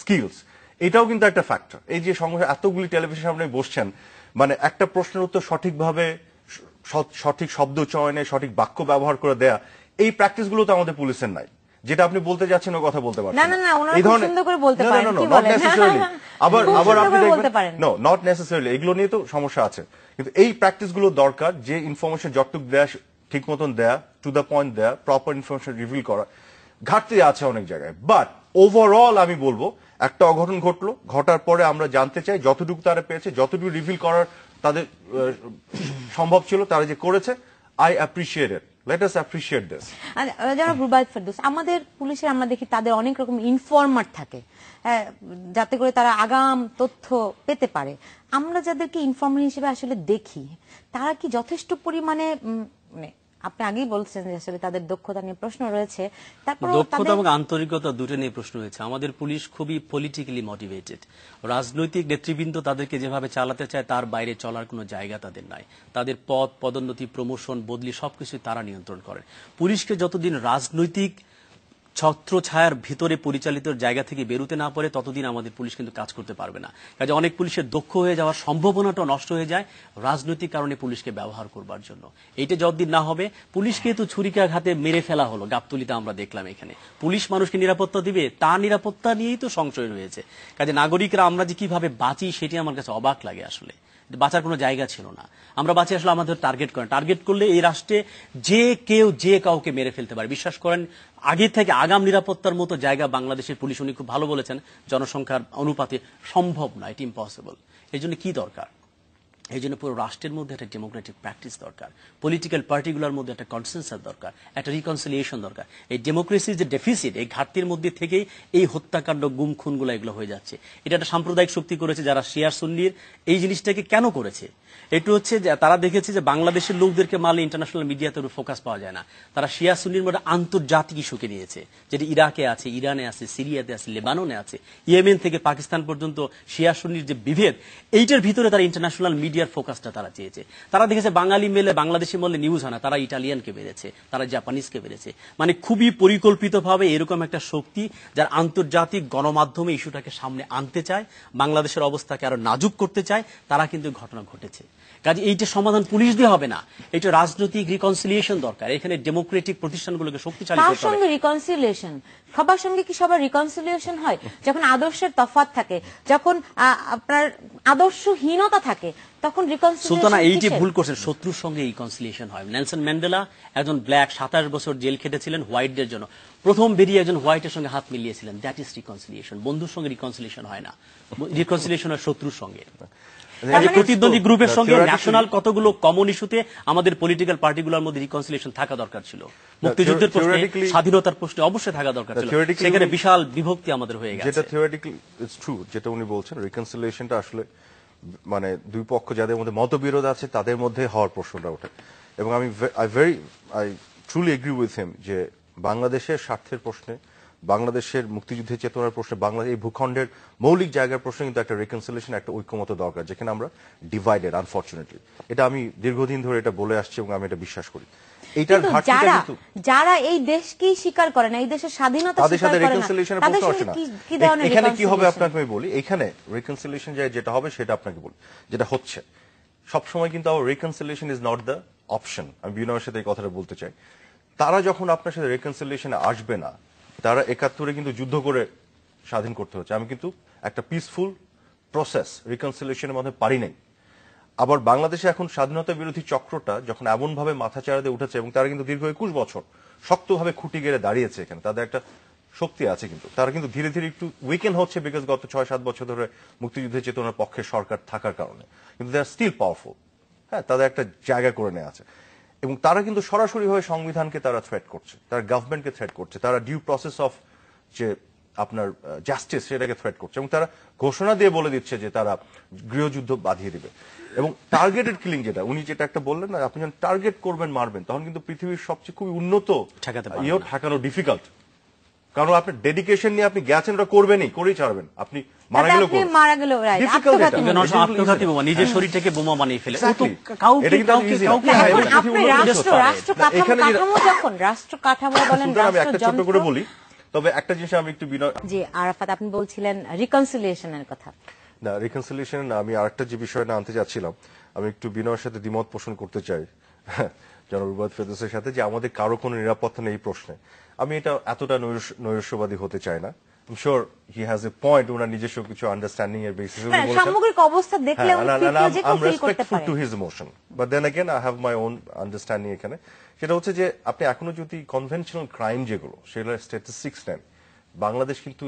স্কিলস, এটাও কিন্তু একটা ফ্যাক্টর। এই যে এতগুলি টেলিভিশন সামনে বসছেন, মানে একটা প্রশ্নের উত্তর সঠিকভাবে, সঠিক শব্দ চয়নে, সঠিক বাক্য ব্যবহার করে দেয়া, এই প্র্যাকটিস গুলো তো আমাদের পুলিশের নাই। যেটা আপনি বলতে যাচ্ছেন ও কথা বলতে পারছেন না, এই ধরনের সুন্দর করে বলতে পারেন, কি বলেন? আবার আপনি দেখবেন, নো নট নেসেসারিলি, এগুলো নিয়ে তো সমস্যা আছে, কিন্তু এই প্র্যাকটিস গুলো দরকার, যে ইনফরমেশন যতটুকু দেয়া ঠিক মতন দেয়া, টু দ্য পয়েন্ট দেয়া, প্রপার ইনফরমেশন রিভিল করা, ঘাটতি আছে অনেক জায়গায়। বাট ওভারঅল আমি বলবো, একটা অঘটন ঘটলো, ঘটার পরে আমরা জানতে চাই যতটুকু তারা পেয়েছে, যতটুকু রিভিল করার তাদের সম্ভব ছিল, তারা যে করেছে, I appreciate it. Let us appreciate this. যারা রুবায়েত ফেরদৌস, আমাদের পুলিশের আমরা দেখি তাদের অনেক রকম ইনফরমার থাকে, যাতে করে তারা আগাম তথ্য পেতে পারে। আমরা যাদেরকে ইনফরমার হিসেবে আসলে দেখি, তারা কি যথেষ্ট পরিমাণে, মানে আপনি আগেই বলছেন যে আসলে তাদের দক্ষতা নিয়ে প্রশ্ন রয়েছে, তারপর দক্ষতা এবং আন্তরিকতা দুটো নিয়ে প্রশ্ন হয়েছে। আমাদের পুলিশ খুবই পলিটিক্যালি মোটিভেটেড। রাজনৈতিক নেতৃবৃন্দ তাদেরকে যেভাবে চালাতে চায়, তার বাইরে চলার কোনো জায়গা তাদের নাই। তাদের পদ, পদোন্নতি, প্রমোশন, বদলি সবকিছু তারা নিয়ন্ত্রণ করেন। পুলিশকে যতদিন রাজনৈতিক ছত্রছায়ার ভিতরে পরিচালিত জায়গা থেকে বেরোতে না পারে, ততদিন আমাদের পুলিশ কিন্তু কাজ করতে পারবে না। কাজে অনেক পুলিশের দক্ষ হয়ে যাওয়ার সম্ভাবনাটা নষ্ট হয়ে যায় রাজনৈতিক কারণে পুলিশকে ব্যবহার করবার জন্য। এইটা যতদিন না হবে, পুলিশকে তো ছুরিকাঘাতে মেরে ফেলা হলো, গাবতলীতে আমরা দেখলাম। এখানে পুলিশ মানুষকে নিরাপত্তা দিবে, তার নিরাপত্তা নিয়েই তো সংশয় রয়েছে। কাজে নাগরিকরা আমরা যে কিভাবে বাঁচি, সেটি আমার কাছে অবাক লাগে আসলে, বাঁচার কোনো জায়গা ছিল না। আমরা বাঁচি আসলে আমাদের টার্গেট করেন, টার্গেট করলে এই রাষ্ট্রে যে কেউ যে কাউকে মেরে ফেলতে পারে। বিশ্বাস করেন আগে থেকে আগাম নিরাপত্তার মতো জায়গা বাংলাদেশের পুলিশ, উনি খুব ভালো বলেছেন, জনসংখ্যার অনুপাতে সম্ভব নয়, ইট ইম্পসিবল। এই জন্য কি দরকার? এই জন্য পুরো রাষ্ট্রের মধ্যে একটা ডেমোক্রেটিক প্র্যাকটিস দরকার, পলিটিক্যাল পার্টিগুলোর মধ্যে একটা কনসেনসাস দরকার, একটা রিকনসিলিয়েশন দরকার। এই ডেমোক্রেসির যে ডেফিসিট, এই ঘাটতির মধ্যে থেকেই এই হত্যাকাণ্ড, গুম খুনগুলো এগুলো হয়ে যাচ্ছে। এটা একটা সাম্প্রদায়িক শক্তি করেছে, যারা শিয়া সুন্নির এই জিনিসটাকে কেন করেছে? একটু হচ্ছে যে তারা দেখেছে যে বাংলাদেশের লোকদেরকে মারলে ইন্টারন্যাশনাল মিডিয়াতে ফোকাস পাওয়া যায় না, তারা শিয়া সুন্নির মধ্যে আন্তর্জাতিক ইস্যুকে নিয়েছে, যেটি ইরাকে আছে, ইরানে আছে, সিরিয়াতে আছে, লেবাননে আছে, ইয়েমেন থেকে পাকিস্তান পর্যন্ত শিয়া সুন্নির যে বিভেদ, এইটার ভিতরে তারা ইন্টারন্যাশনাল মিডিয়ার ফোকাসটা তারা চেয়েছে। তারা দেখেছে বাঙালি মেলে বাংলাদেশি মলে নিউজ হয় না, তারা ইটালিয়ানকে বেড়েছে, তারা জাপানিজকে বেড়েছে। মানে খুবই পরিকল্পিতভাবে এরকম একটা শক্তি যার আন্তর্জাতিক গণমাধ্যমে ইস্যুটাকে সামনে আনতে চায়, বাংলাদেশের অবস্থাকে আরো নাজুক করতে চায়, তারা কিন্তু ঘটনা ঘটেছে। কাজে এইটা সমাধান পুলিশ দিয়ে হবে না, এটা রাজনৈতিক রিকনসিলিয়েশন দরকার। এখানে ডেমোক্রেটিক প্রতিষ্ঠানগুলোকে শক্তিশালী করতে হবে। তার সঙ্গে রিকনসিলিয়েশন, সবার সঙ্গে কি সবার রিকনসিলিয়েশন হয়? যখন আদর্শের তফাৎ থাকে, যখন আপনার আদর্শহীনতা থাকে, তখন রিকনসিলিয়েশন। সুলতানা এইটি ভুল করছেন, শত্রুর সঙ্গে রিকনসিলিয়েশন হয়। নেলসন ম্যান্ডেলা একজন ব্ল্যাক, 27 বছর জেল খেটেছিলেন হোয়াইটদের জন্য, প্রথম বেরিয়ে একজন হোয়াইটের সঙ্গে হাত মিলিয়েছিলেন, দ্যাট ইজ রিকনসিলিয়েশন। বন্ধুর সঙ্গে রিকনসিলিয়েশন হয় না, রিকনসিলিয়েশন হয় শত্রুর সঙ্গে। প্রতিদ্বন্দ্বী গ্রুপের সঙ্গে ন্যাশনাল কতগুলো কমন ইস্যুতে আমাদের পলিটিক্যাল পার্টিগুলোর মধ্যে রিকনসিলিয়েশন থাকা দরকার ছিল। মুক্তিযুদ্ধের প্রশ্নে, স্বাধীনতার প্রশ্নে অবশ্যই থাকা দরকার ছিল, সেখানে বিশাল বিভক্তি আমাদের হয়ে গেছে। যেটা থিওরিটিক্যালি ইটস ট্রু, যেটা উনি বলছেন, রিকনসিলিয়েশনটা আসলে মানে দুই পক্ষ যাদের মধ্যে মতবিরোধ আছে তাদের মধ্যে হওয়ার প্রশ্নটা ওঠে। এবং আমি I truly agree with him যে বাংলাদেশের স্বার্থের প্রশ্নে, বাংলাদেশের মুক্তিযুদ্ধের চেতনার প্রশ্নে, বাংলাদেশ এই ভূখণ্ডের মৌলিক জায়গার প্রশ্নে কিন্তু একটা রিকনসিলিয়েশন, একটা ঐক্যমত দরকার, যেখানে আমরা ডিভাইডেড আনফরচুনেটলি। এটা আমি দীর্ঘদিন ধরে এটা বলে আসছি এবং আমি এটা বিশ্বাস করি। এইটার ঘাটতিটা কিন্তু যারা এই দেশকেই স্বীকার করে না, এই দেশের স্বাধীনতা স্বীকার করে না, তাদের সাথে কি ধরনের এখানে কি হবে আপনাকে আমি বলি। এখানে রিকনসিলিয়েশন যেটা হবে সেটা আপনাকে বলি, যেটা হচ্ছে সবসময় কিন্তু our reconciliation is not the option. আমি বিনয়ের সাথে এই কথাটা বলতে চাই। তারা যখন আপনার সাথে রিকনসিলিয়েশনে আসবে না, তারা 71-এ কিন্তু যুদ্ধ করে স্বাধীন করতে হচ্ছে। আমি কিন্তু একটা পিসফুল প্রসেস রিকনসিলিয়েশনের মধ্যে পারি নাই। আবার বাংলাদেশে এখন স্বাধীনতা বিরোধী চক্রটা যখন এমন ভাবে মাথা চাড়া দিয়ে উঠেছে, এবং তারা কিন্তু দীর্ঘ 21 বছর শক্তভাবে খুঁটি গেড়ে দাঁড়িয়েছে, এখানে তাদের একটা শক্তি আছে, কিন্তু তারা কিন্তু ধীরে ধীরে একটু উইকেন হচ্ছে, বিকজ গত 6-7 বছর ধরে মুক্তিযুদ্ধের চেতনার পক্ষে সরকার থাকার কারণে। কিন্তু দে আর স্টিল পাওয়ারফুল। হ্যাঁ, তাদের একটা জায়গা করে নেওয়া আছে, এবং তারা কিন্তু সরাসরি হয়ে সংবিধানকে তারা থ্রেট করছে, তারা গভর্নমেন্টকে থ্রেট করছে, তারা ডিউ প্রসেস অফ যে আপনার জাস্টিস সেটাকে থ্রেট করছে, এবং তারা ঘোষণা দিয়ে বলে দিচ্ছে যে তারা গৃহযুদ্ধ বাঁধিয়ে দিবে। এবং টার্গেটেড কিলিং, যেটা উনি যেটা একটা বললেন না, আপনি যখন টার্গেট করবেন, মারবেন, তখন কিন্তু পৃথিবীর সবচেয়ে খুবই উন্নত ঠেকানো ডিফিকাল্ট। কারণ আপনার ডেডিকেশন নিয়ে আপনি গেছেন, ওটা করবেনই, করেই ছাড়বেন। আপনি মারা গেলেও নিজের শরীর থেকে বোমা বানিয়ে ফেলে, রাষ্ট্র কাঠামো বলেন। আমি একটা ছোট করে বলি, তবে একটা জিনিস আমি একটু জি আরাফাত, আপনি বলছিলেন রিকনসিলিয়েশনের কথা। না, রিকনসিলিয়েশন না, আমি আরেকটা যে বিষয় না আনতে যাচ্ছিলাম, আমি একটু বিনয়ের সাথে দ্বিমত পোষণ করতে চাই জনাব রুবায়েত ফেরদৌসের সাথে, যে আমাদের কারো কোনো নিরাপত্তা নেই এই প্রশ্নে। আমি এটা এতটা নৈরাশ্যবাদী হতে চাই না। I'm sure he has a point, ওনার নিজস্ব কিছু আন্ডারস্ট্যান্ডিং এর বেসিসে উনি বলেছেন। সামগ্রিক অবস্থা দেখলে I'm respectful to his emotion, but then again I have my own understanding এখানে। সেটা হচ্ছে যে আপনি এখনো যদি কনভেনশনাল ক্রাইম যেগুলো, সেগুলো স্ট্যাটিস্টিক্স নেন, বাংলাদেশ কিন্তু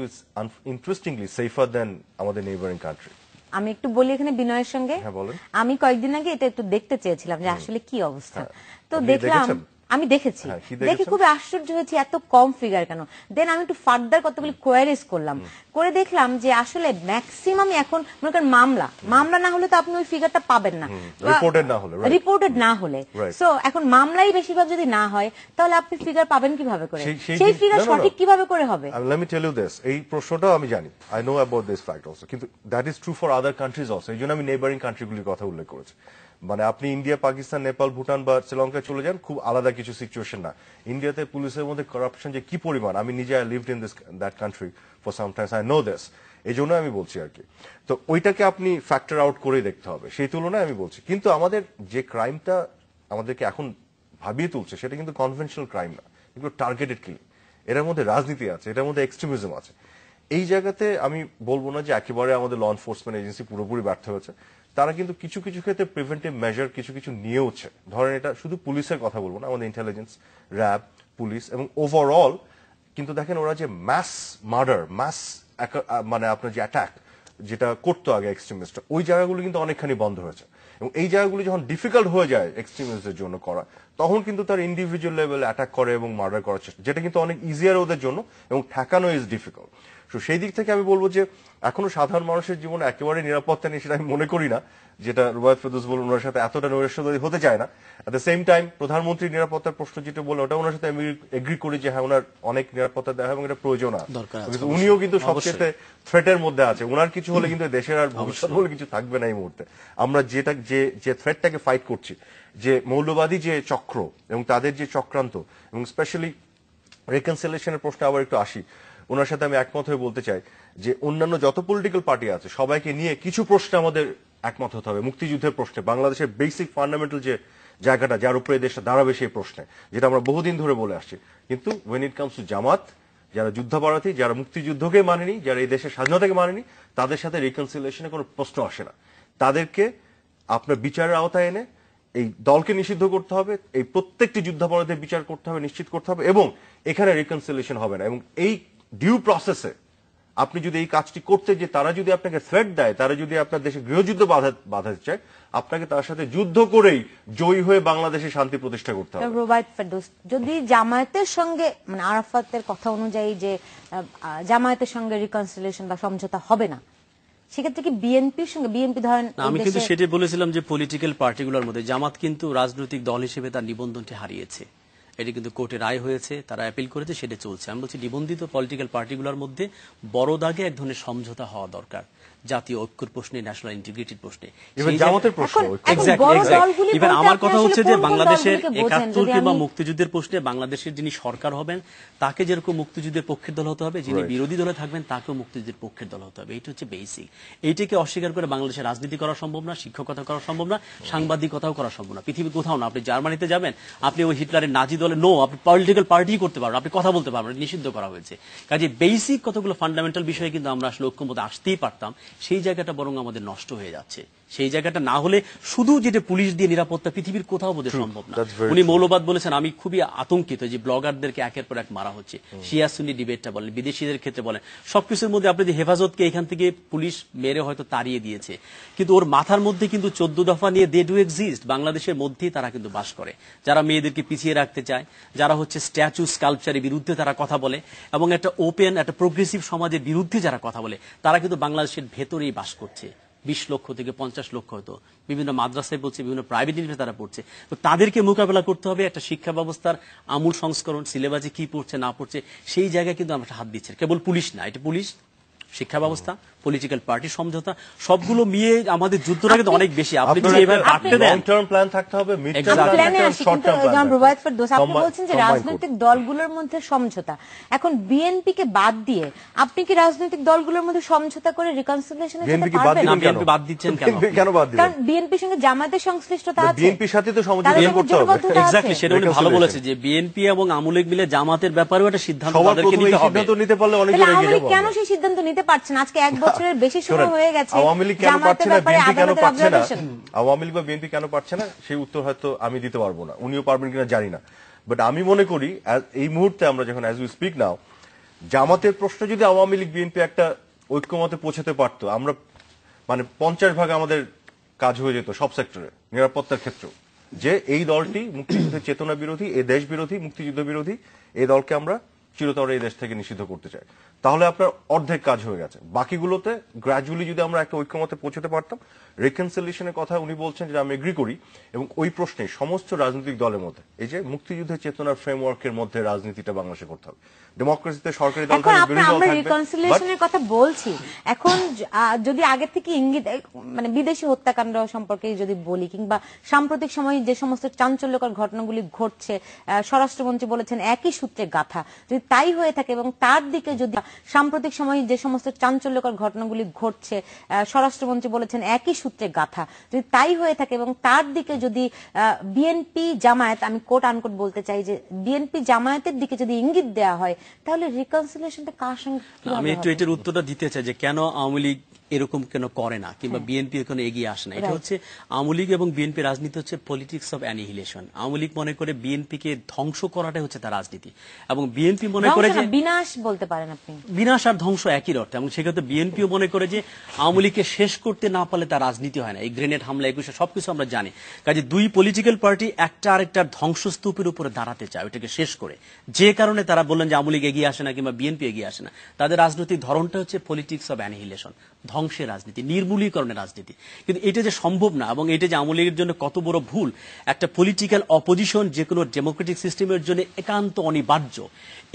ইন্টারেস্টিংলি সেফার দেন আমাদের নেইবারিং কান্ট্রি। আমি একটু বলি এখানে বিনয়ের সঙ্গে। আমি কয়েকদিন আগে এটা একটু দেখতে চেয়েছিলাম যে আসলে কি অবস্থা, তো দেখলাম, আমি দেখেছি, দেখে খুবই আশ্চর্য হয়েছি এত কম ফিগার কেন। দেন আমি একটু ফার্দার কতগুলি কোয়ারিজ করলাম, করে দেখলাম যে আসলে ম্যাক্সিমাম এখন মনে করেন মামলা না হলে তো আপনি ওই ফিগারটা পাবেন না, রিপোর্টেড না হলে। সো এখন মামলাই বেশিরভাগ যদি না হয়, তাহলে আপনি ফিগার পাবেন কিভাবে করে? সেই ফিগার সঠিক কিভাবে করে হবে? Let me tell you this, এই প্রশ্নটাও আমি জানি, I know about this fact also, কিন্তু that is true for other countries also। এই জন্য আমি নেইবারিং কান্ট্রিগুলির কথা উল্লেখ করেছি। মানে আপনি ইন্ডিয়া, পাকিস্তান, নেপাল, ভুটান বা শ্রীলঙ্কায় চলে যান, খুব আলাদা কিছু সিচুয়েশন না। ইন্ডিয়াতে পুলিশের মধ্যে করাপশন যে কি পরিমাণ, আমি নিজে I lived in that country for some Times, I know this, এই জন্য আমি বলছি আর কি। তো ওইটাকে আপনি ফ্যাক্টর আউট করে দেখতে হবে, সেই তুলনায় আমি বলছি। কিন্তু আমাদের যে ক্রাইমটা আমাদেরকে এখন ভাবিয়ে তুলছে, সেটা কিন্তু কনভেনশনাল ক্রাইম না, এগুলো টার্গেটেড কিলিং। এটার মধ্যে রাজনীতি আছে, এটার মধ্যে এক্সট্রিমিজম আছে। এই জায়গাতে আমি বলবো না যে একেবারে আমাদের ল এনফোর্সমেন্ট এজেন্সি পুরোপুরি ব্যর্থ হয়েছে। তারা কিন্তু কিছু কিছু ক্ষেত্রে প্রিভেন্টিভ মেজার কিছু কিছু নিয়েওছে। ধরেন এটা শুধু পুলিশের কথা বলবো না, আমাদের ইন্টেলিজেন্স, র্যাব, পুলিশ এবং ওভারঅল কিন্তু দেখেন ওরা যে ম্যাস মার্ডার, ম্যাস মানে আপনার যে অ্যাটাক যেটা করতো আগে এক্সট্রিমিস্টরা, ওই জায়গাগুলো কিন্তু অনেকখানি বন্ধ হয়েছে। এবং এই জায়গাগুলো যখন ডিফিকাল্ট হয়ে যায় এক্সট্রিমিস্টদের জন্য করা, তখন কিন্তু তার ইন্ডিভিজুয়াল লেভেল অ্যাটাক করে এবং মার্ডার করার চেষ্টা, যেটা কিন্তু অনেক ইজিয়ার ওদের জন্য এবং ঠেকানো ইজ ডিফিকাল্ট। তো সেই দিক থেকে আমি বলবো যে এখনো সাধারণ মানুষের জীবনে একেবারে নিরাপত্তা নেই, সেটা আমি মনে করি না। যেটা রুবায়েত ফেরদৌস বলুন, ওনার সাথে এতটা নৈরাশ্যবাদী হতে চায় না। এট দ্য সেম টাইম প্রধানমন্ত্রীর নিরাপত্তার প্রশ্ন যেটা বলে, ওটা ওনার সাথে আমি এগ্রি করি যে হ্যাঁ ওনার অনেক নিরাপত্তা দেওয়া এবং এটা প্রয়োজন আছে। উনিও কিন্তু সবচেয়ে থ্রেটের মধ্যে আছে। ওনার কিছু হলে কিন্তু দেশের আর ভবিষ্যৎ বলে কিছু থাকবে না এই মুহূর্তে। আমরা যেটা যে থ্রেটটাকে ফাইট করছি, যে মৌলবাদী যে চক্র এবং তাদের যে চক্রান্ত, এবং স্পেশালি রিকনসিলিয়েশনের প্রশ্নে আবার একটু আসি, ওনার সাথে আমি একমত হয়ে বলতে চাই যে অন্যান্য যত পলিটিক্যাল পার্টি আছে সবাইকে নিয়ে কিছু প্রশ্নে আমাদের একমত হতে হবে। মুক্তিযুদ্ধের প্রশ্নে, বাংলাদেশের বেসিক ফান্ডামেন্টাল যে জায়গাটা যার উপরে এই দেশটা দাঁড়াবে সেই প্রশ্নে, যেটা আমরা বহুদিন ধরে বলে আসছি। কিন্তু ওয়েন ইট কামস টু জামাত, যারা যুদ্ধাপরাধী, যারা মুক্তিযুদ্ধকে মানেনি, যারা এই দেশের স্বাধীনতাকে মানেনি, তাদের সাথে রিকনসিলিয়েশনের কোনো প্রশ্ন আসে না। তাদেরকে আপনার বিচারের আওতায় এনে এই দলকে নিষিদ্ধ করতে হবে, এই প্রত্যেকটি যুদ্ধাপরাধের বিচার করতে হবে, নিশ্চিত করতে হবে, এবং এখানে রিকনসিলিয়েশন হবে না। এবং এই ডিউ প্রসেসে আপনি যদি এই কাজটি করতে, যে তারা যদি আপনাকে থ্রেট দেয়, তারা যদি আপনার দেশে গৃহযুদ্ধ বাধাতে চায়, আপনাকে তার সাথে যুদ্ধ করেই জয়ী হয়ে বাংলাদেশে শান্তি প্রতিষ্ঠা করতে হবে। রুবায়েত ফেরদৌস, যদি জামায়াতের সঙ্গে মানে আরাফাতের কথা অনুযায়ী যে জামায়াতের সঙ্গে রিকনসিলিয়েশন বা সমঝোতা হবে না, সেক্ষেত্রে কি বিএনপির সঙ্গে, বিএনপি ধরেন, আমি কিন্তু সেটাই বলেছিলাম যে পলিটিক্যাল পার্টিগুলোর মধ্যে জামাত কিন্তু রাজনৈতিক দল হিসেবে তার নিবন্ধনটি হারিয়েছে। এটি কিন্তু কোর্টে রায় হয়েছে, তারা অ্যাপিল করেছে, সেটা চলছে। আমি বলছি নিবন্ধিত পলিটিক্যাল পার্টিগুলোর মধ্যে বড় দাগে এক ধরনের সমঝোতা হওয়া দরকার জাতীয় ঐক্যের প্রশ্নে, ন্যাশনাল ইন্টিগ্রিটির প্রশ্নে। ইভেন আমার কথা হচ্ছে যে বাংলাদেশের ৭১ কিংবা মুক্তিযুদ্ধের প্রশ্নে বাংলাদেশের যিনি সরকার হবেন তাকে যেরকম মুক্তিযুদ্ধের পক্ষের দল হতে হবে, যিনি বিরোধী দলে থাকবেন তাকেও মুক্তিযুদ্ধের পক্ষের দল হতে হবে। এইটা হচ্ছে বেসিক। এইটাকে অস্বীকার করে বাংলাদেশের রাজনীতি করা সম্ভব না, শিক্ষকতা করা সম্ভব না, সাংবাদিকতাও করা সম্ভব না। পৃথিবীর কোথাও না। আপনি জার্মানিতে যাবেন, আপনি ওই হিটলারের নাজি দলে আপনি পলিটিক্যাল পার্টি করতে পারবেন, আপনি কথা বলতে পারবেন, নিষিদ্ধ করা হয়েছে। কাজে বেসিক কতগুলো ফান্ডামেন্টাল বিষয়ে কিন্তু আমরা আসলে ঐক্যমত আসতেই পারতাম। সেই জায়গাটা বরং আমাদের নষ্ট হয়ে যাচ্ছে। সেই জায়গাটা না হলে শুধু যেটা পুলিশ দিয়ে নিরাপত্তা পৃথিবীর কোথাও বোধহয় সম্ভব না। উনি মৌলবাদ বলেছেন, আমি খুবই আতঙ্কিত যে ব্লগারদেরকে একের পর এক মারা হচ্ছে। শিয়া সুন্নি ডিবেটটা বলেন, বিদেশিদের ক্ষেত্রে বলেন, সবকিছুর মধ্যে আপনি যে হেফাজতকে এখান থেকে পুলিশ মেরে হয়তো তাড়িয়ে দিয়েছে, কিন্তু ওর মাথার মধ্যে কিন্তু ১৪ দফা নিয়ে দে ডু এক্সিস্ট। বাংলাদেশের মধ্যেই তারা কিন্তু বাস করে। যারা মেয়েদেরকে পিছিয়ে রাখতে চায়, যারা হচ্ছে স্ট্যাচু স্কাল্পচারের বিরুদ্ধে তারা কথা বলে, এবং একটা ওপেন একটা প্রোগ্রেসিভ সমাজের বিরুদ্ধে যারা কথা বলে, তারা কিন্তু বাংলাদেশের ভেতরেই বাস করছে। ২০ লক্ষ থেকে ৫০ লক্ষ হয়তো বিভিন্ন মাদ্রাসায় পড়ছে, বিভিন্ন প্রাইভেট ইউনিভার্সিটি তারা পড়ছে। তো তাদেরকে মোকাবেলা করতে হবে। একটা শিক্ষা ব্যবস্থার আমূল সংস্করণ, সিলেবাসে কি পড়ছে না পড়ছে সেই জায়গায় কিন্তু আমরা হাত দিচ্ছি। কেবল পুলিশ না, এটা পুলিশ, শিক্ষা ব্যবস্থা, পলিটিক্যাল পার্টি সমঝোতা, সবগুলো মিয়ে আমাদের যুদ্ধটা কিন্তু অনেক বেশি। আপনি যদি এভাবে কাটতে দেন, লং টার্ম প্ল্যান থাকতে হবে, mid term plan, short term plan. Rubayet Ferdous, আপনি বলছেন যে রাজনৈতিক দলগুলোর মধ্যে সমঝোতা। এখন বিএনপি কে বাদ দিয়ে আপনি কি রাজনৈতিক দলগুলোর মধ্যে সমঝোতা করে রিকনসিলিয়েশনে যেতে পারবেন? না, বিএনপি বাদ দিচ্ছেন কেন? কেন বাদ দিবেন? কারণ বিএনপির সঙ্গে জামায়াতের সংশ্লিষ্টতা আছে, বিএনপির সাথে তো সমঝোতা করতে হবে। এক্স্যাক্টলি, সেটা উনি ভালো বলেছে যে বিএনপি এবং আওয়ামী লীগ মিলে জামাতের ব্যাপারেও একটা সিদ্ধান্ত তাদেরকে নিতে হবে। সিদ্ধান্ত নিতে পারলে অনেক দূর এগিয়ে যাব। কেন সেই সিদ্ধান্ত নিতে পারছেন? আজকে এক বছরের বেশি সময় হয়ে গেছে। আওয়ামী লীগ কেন পারছে না, বিএনপি কেন পারছে না, আওয়ামী লীগ বা বিএনপি কেন পারছে না, সেই উত্তর হয়তো আমি দিতে পারবো না, উনিও পারবেন কিনা জানি না। বাট আমি মনে করি এই মুহূর্তে আমরা যখন অ্যাজ উই স্পিক নাও, জামাতের প্রশ্নে যদি আওয়ামী লীগ বিএনপি একটা ঐক্যমতে পৌঁছাতে পারতো, আমরা মানে ৫০ আমাদের কাজ হয়ে যেত সব সেক্টরে, নিরাপত্তার ক্ষেত্রেও, যে এই দলটি মুক্তিযুদ্ধের চেতনা বিরোধী, এই দেশ বিরোধী, মুক্তিযুদ্ধ বিরোধী, এই দলকে আমরা চিরতরে এই দেশ থেকে নিষিদ্ধ করতে চাই, তাহলে আপনার অর্ধেক কাজ হয়ে গেছে। বাকিগুলোতে গ্র্যাজুয়ালি যদি আমরা একটা ঐক্যমতে পৌঁছতে পারতাম। রিকনসিলিয়েশনের কথা উনি বলছেন, যে আমি এগ্রি করি, এবং ওই প্রশ্নে সমস্ত রাজনৈতিক দলের মধ্যে এই যে মুক্তিযুদ্ধের চেতনার ফ্রেমওয়ার্কের মধ্যে রাজনীতিটা বাংলাদেশে করতে হবে। ডেমোক্রেসিতে সরকারি দল থাকবে, বিরোধী দল থাকবে। রিকনসিলিয়েশনের কথা বলছি এখন, যদি আগে থেকে ইঙ্গিত, মানে বিদেশি হত্যাকাণ্ড সম্পর্কে যদি বলি, কিংবা সাম্প্রতিক সময়ে যে সমস্ত চাঞ্চল্যকর ঘটনাগুলি ঘটছে, স্বরাষ্ট্রমন্ত্রী বলেছেন একই সূত্রে গাথা, যদি তাই হয়ে থাকে এবং তার দিকে যদি সাম্প্রতিক সময়ে যে সমস্ত চাঞ্চল্যকর ঘটনাগুলি ঘটছে, স্বরাষ্ট্রমন্ত্রী বলেছেন একই সূত্রে গাথা, যদি তাই হয়ে থাকে এবং তার দিকে যদি বিএনপি জামায়াত, আমি কোট আনকোট বলতে চাই, যে বিএনপি জামায়াতের দিকে যদি ইঙ্গিত দেওয়া হয়, তাহলে রিকনসিলিয়েশনটা কার সঙ্গে? আমি একটু এটার উত্তরটা দিতে চাই যে কেন আওয়ামী লীগ এরকম কেন করে না, কিংবা বিএনপি কেন এগিয়ে আসে না? এটা হচ্ছে আওয়ামী লীগ এবং বিএনপি রাজনীতি হচ্ছে politics of annihilation. Awami League মনে করে বিএনপিকে ধ্বংস করাটাই হচ্ছে তার রাজনীতি, এবং বিএনপি মনে করে যে বিনাশ বলতে পারেন আপনি, বিনাশ আর ধ্বংস একই অর্থে। এবং সেক্ষেত্রে বিএনপিও মনে করে যে আওয়ামী লীগকে শেষ করতে না পারলে তার রাজনীতি হয় না। এই গ্রেনেড হামলা 21 সবকিছু আমরা জানি। কাজে দুই পলিটিক্যাল পার্টি একটা আরেকটার ধ্বংসস্তূপের উপরে দাঁড়াতে চায়, ওটাকে শেষ করে। যে কারণে তারা বললেন যে আওয়ামী লীগ এগিয়ে আসে না কিংবা বিএনপি এগিয়ে আসে না। তাদের রাজনৈতিক ধরনটা হচ্ছে পলিটিক্স অফ অ্যানিহিলেশন, ধ্বংসের রাজনীতি, নির্মূলীকরণের রাজনীতি। কিন্তু এটা যে সম্ভব না, এবং এটা যে আওয়ামী লীগের জন্য কত বড় ভুল, একটা পলিটিক্যাল অপোজিশন যে কোনো ডেমোক্রেটিক সিস্টেমের জন্য একান্ত অনিবার্য।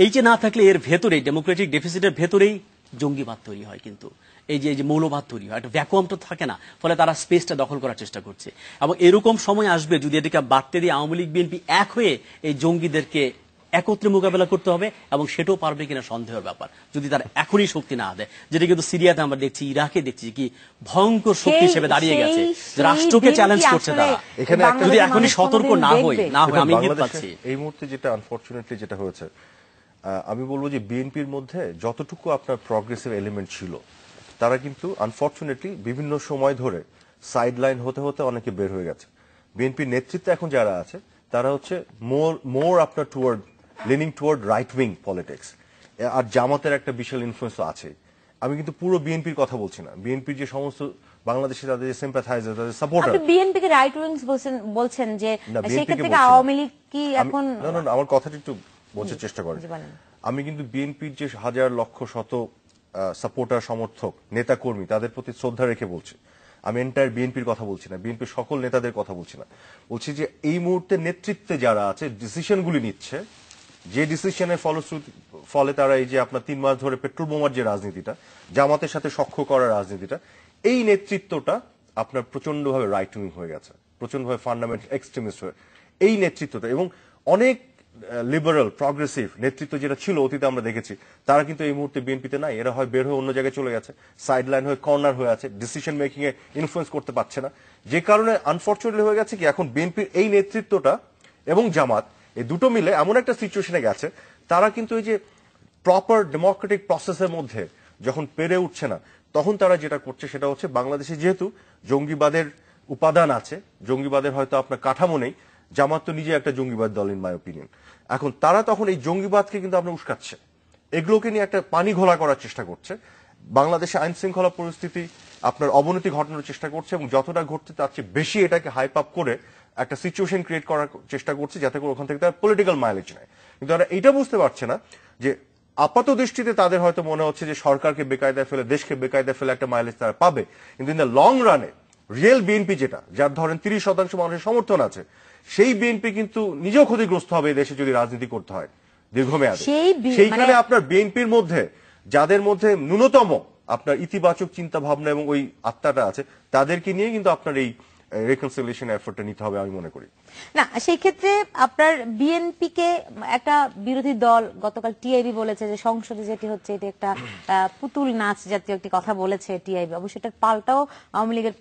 এই যে না থাকলে এর ভেতরেই, ডেমোক্রেটিক ডেফিসিটের ভেতরেই জঙ্গিবাদ তৈরি হয়, কিন্তু এই যে মৌলবাদ তৈরি হয়, একটা ভ্যাকুয়াম তো থাকে না, ফলে তারা স্পেসটা দখল করার চেষ্টা করছে। এবং এরকম সময় আসবে যদি এটাকে বাড়তে দিয়ে আওয়ামী লীগ বিএনপি এক হয়ে এই জঙ্গিদেরকে একত্রে মোকাবেলা করতে হবে, এবং সেটাও পারবে কিনা সন্দেহের ব্যাপার, যদি তার এখনই শক্তি না দেয়। যেটা কিন্তু সিরিয়াতে আমরা দেখছি, ইরাকে দেখছি কি ভয়ঙ্কর শক্তি হিসেবে দাঁড়িয়ে গেছে, রাষ্ট্রকে চ্যালেঞ্জ করছে তারা। যদি এখনই সতর্ক না হয় আমি পাচ্ছি এই মুহূর্তে যেটা আনফরচুনেটলি যেটা হয়েছে, আমি বলবো যে বিএনপির মধ্যে যতটুকু আপনার প্রগ্রেসিভ এলিমেন্ট ছিল, তারা কিন্তু আনফরচুনেটলি বিভিন্ন সময় ধরে সাইডলাইন হতে হতে অনেকে বের হয়ে গেছে। বিএনপির নেতৃত্বে এখন যারা আছে তারা হচ্ছে মোর আপনার leaning towards right wing politics, আর জামাতের একটা বিশাল ইনফ্লুয়েন্স আছে। আমি কিন্তু পুরো বিএনপির কথা বলছি না, বিএনপির যে সমস্ত বাংলাদেশে তাদের যে সিম্প্যাথাইজার, তাদের সাপোর্টার। আপনি বিএনপি কে রাইট উইংস বলছেন যে সেই ক্ষেত্রে আওয়ামী লীগ কি এখন? না, আমার কথাটা একটু বোঝার চেষ্টা করেন। আমি কিন্তু বিএনপির যে হাজার লক্ষ শত সাপোর্টার, সমর্থক, নেতা কর্মী, তাদের প্রতি শ্রদ্ধা রেখে বলছি। আমি এন্টায়ার বিএনপির কথা বলছি না, বিএনপির সকল নেতাদের কথা বলছি না। বলছি যে এই মুহূর্তে নেতৃত্বে যারা আছে, ডিসিশনগুলি নিচ্ছে, যে ডিসিশনের ফলে তারা এই যে আপনার 3 মাস ধরে পেট্রোল বোমার যে রাজনীতিটা, জামাতের সাথে সখ্য করার রাজনীতিটা, এই নেতৃত্বটা আপনার প্রচন্ডভাবে রাইট উইং হয়ে গেছে, প্রচন্ডভাবে ফান্ডামেন্টাল এক্সট্রিমিস্ট হয়ে এই নেতৃত্বটা। এবং অনেক লিবারাল প্রগ্রেসিভ নেতৃত্ব যেটা ছিল অতীতে আমরা দেখেছি, তারা কিন্তু এই মুহূর্তে বিএনপিতে নাই। এরা হয় বের হয়ে অন্য জায়গায় চলে গেছে, সাইডলাইন হয়ে কর্নার হয়ে আছে, ডিসিশন মেকিং এ ইনফ্লুয়েন্স করতে পারছে না। যে কারণে আনফরচুনেটলি হয়ে গেছে কি, এখন বিএনপির এই নেতৃত্বটা এবং জামাত এই দুটো মিলে এমন একটা সিচুয়েশনে গেছে, তারা কিন্তু এই যে প্রপার ডেমোক্রেটিক প্রসেসের মধ্যে যখন পেরে উঠছে না, তখন তারা যেটা করছে সেটা হচ্ছে, বাংলাদেশে যেহেতু জঙ্গিবাদের উপাদান আছে, জঙ্গিবাদের হয়তো আপনার কাঠামো নেই, জামাত তো নিজে একটা জঙ্গিবাদ দল ইন মাই ওপিনিয়ন। এখন তারা তখন এই জঙ্গিবাদকে কিন্তু আপনার উস্কাচ্ছে, এগুলোকে নিয়ে একটা পানি ঘোলা করার চেষ্টা করছে। বাংলাদেশে আইন শৃঙ্খলা পরিস্থিতি আপনার অবনতি ঘটানোর চেষ্টা করছে, এবং যতটা ঘটছে তার চেয়ে বেশি এটাকে হাইপ আপ করে একটা সিচুয়েশন ক্রিয়েট করার চেষ্টা করছে, যাতে করে ওখান থেকে তার পলিটিক্যাল মাইলেজ নেয়। কিন্তু তারা এটা বুঝতে পারছে না যে আপাত দৃষ্টিতে তাদের হয়তো মনে হচ্ছে যে সরকারকে বেকায়দায় ফেলে, দেশকে বেকায়দায় ফেলে একটা মাইলেজ তারা পাবে, কিন্তু ইন দ্য লং রানে রিয়েল বিএনপি যেটা, যার ধরেন 30% মানুষের সমর্থন আছে, সেই বিএনপি কিন্তু নিজেও ক্ষতিগ্রস্ত হবে এই দেশে যদি রাজনীতি করতে হয় দীর্ঘমেয়াদে। সেইখানে আপনার বিএনপির মধ্যে যাদের মধ্যে ন্যূনতম আপনার ইতিবাচক চিন্তা ভাবনা এবং ওই আত্মাটা আছে, তাদেরকে নিয়ে কিন্তু আপনার এই রিকনসিলিয়েশন এফোর্টটা নিতে হবে আমি মনে করি। না, সেই ক্ষেত্রে আপনার বিএনপি কে একটা বিরোধী দল গতকাল টিআইবি বলেছে যে সংসদে যেটি হচ্ছে এটি একটা পুতুল নাচ জাতীয় একটি কথা বলেছে টিআইবি। অবশ্য এটার পাল্টাও আওয়ামী লীগের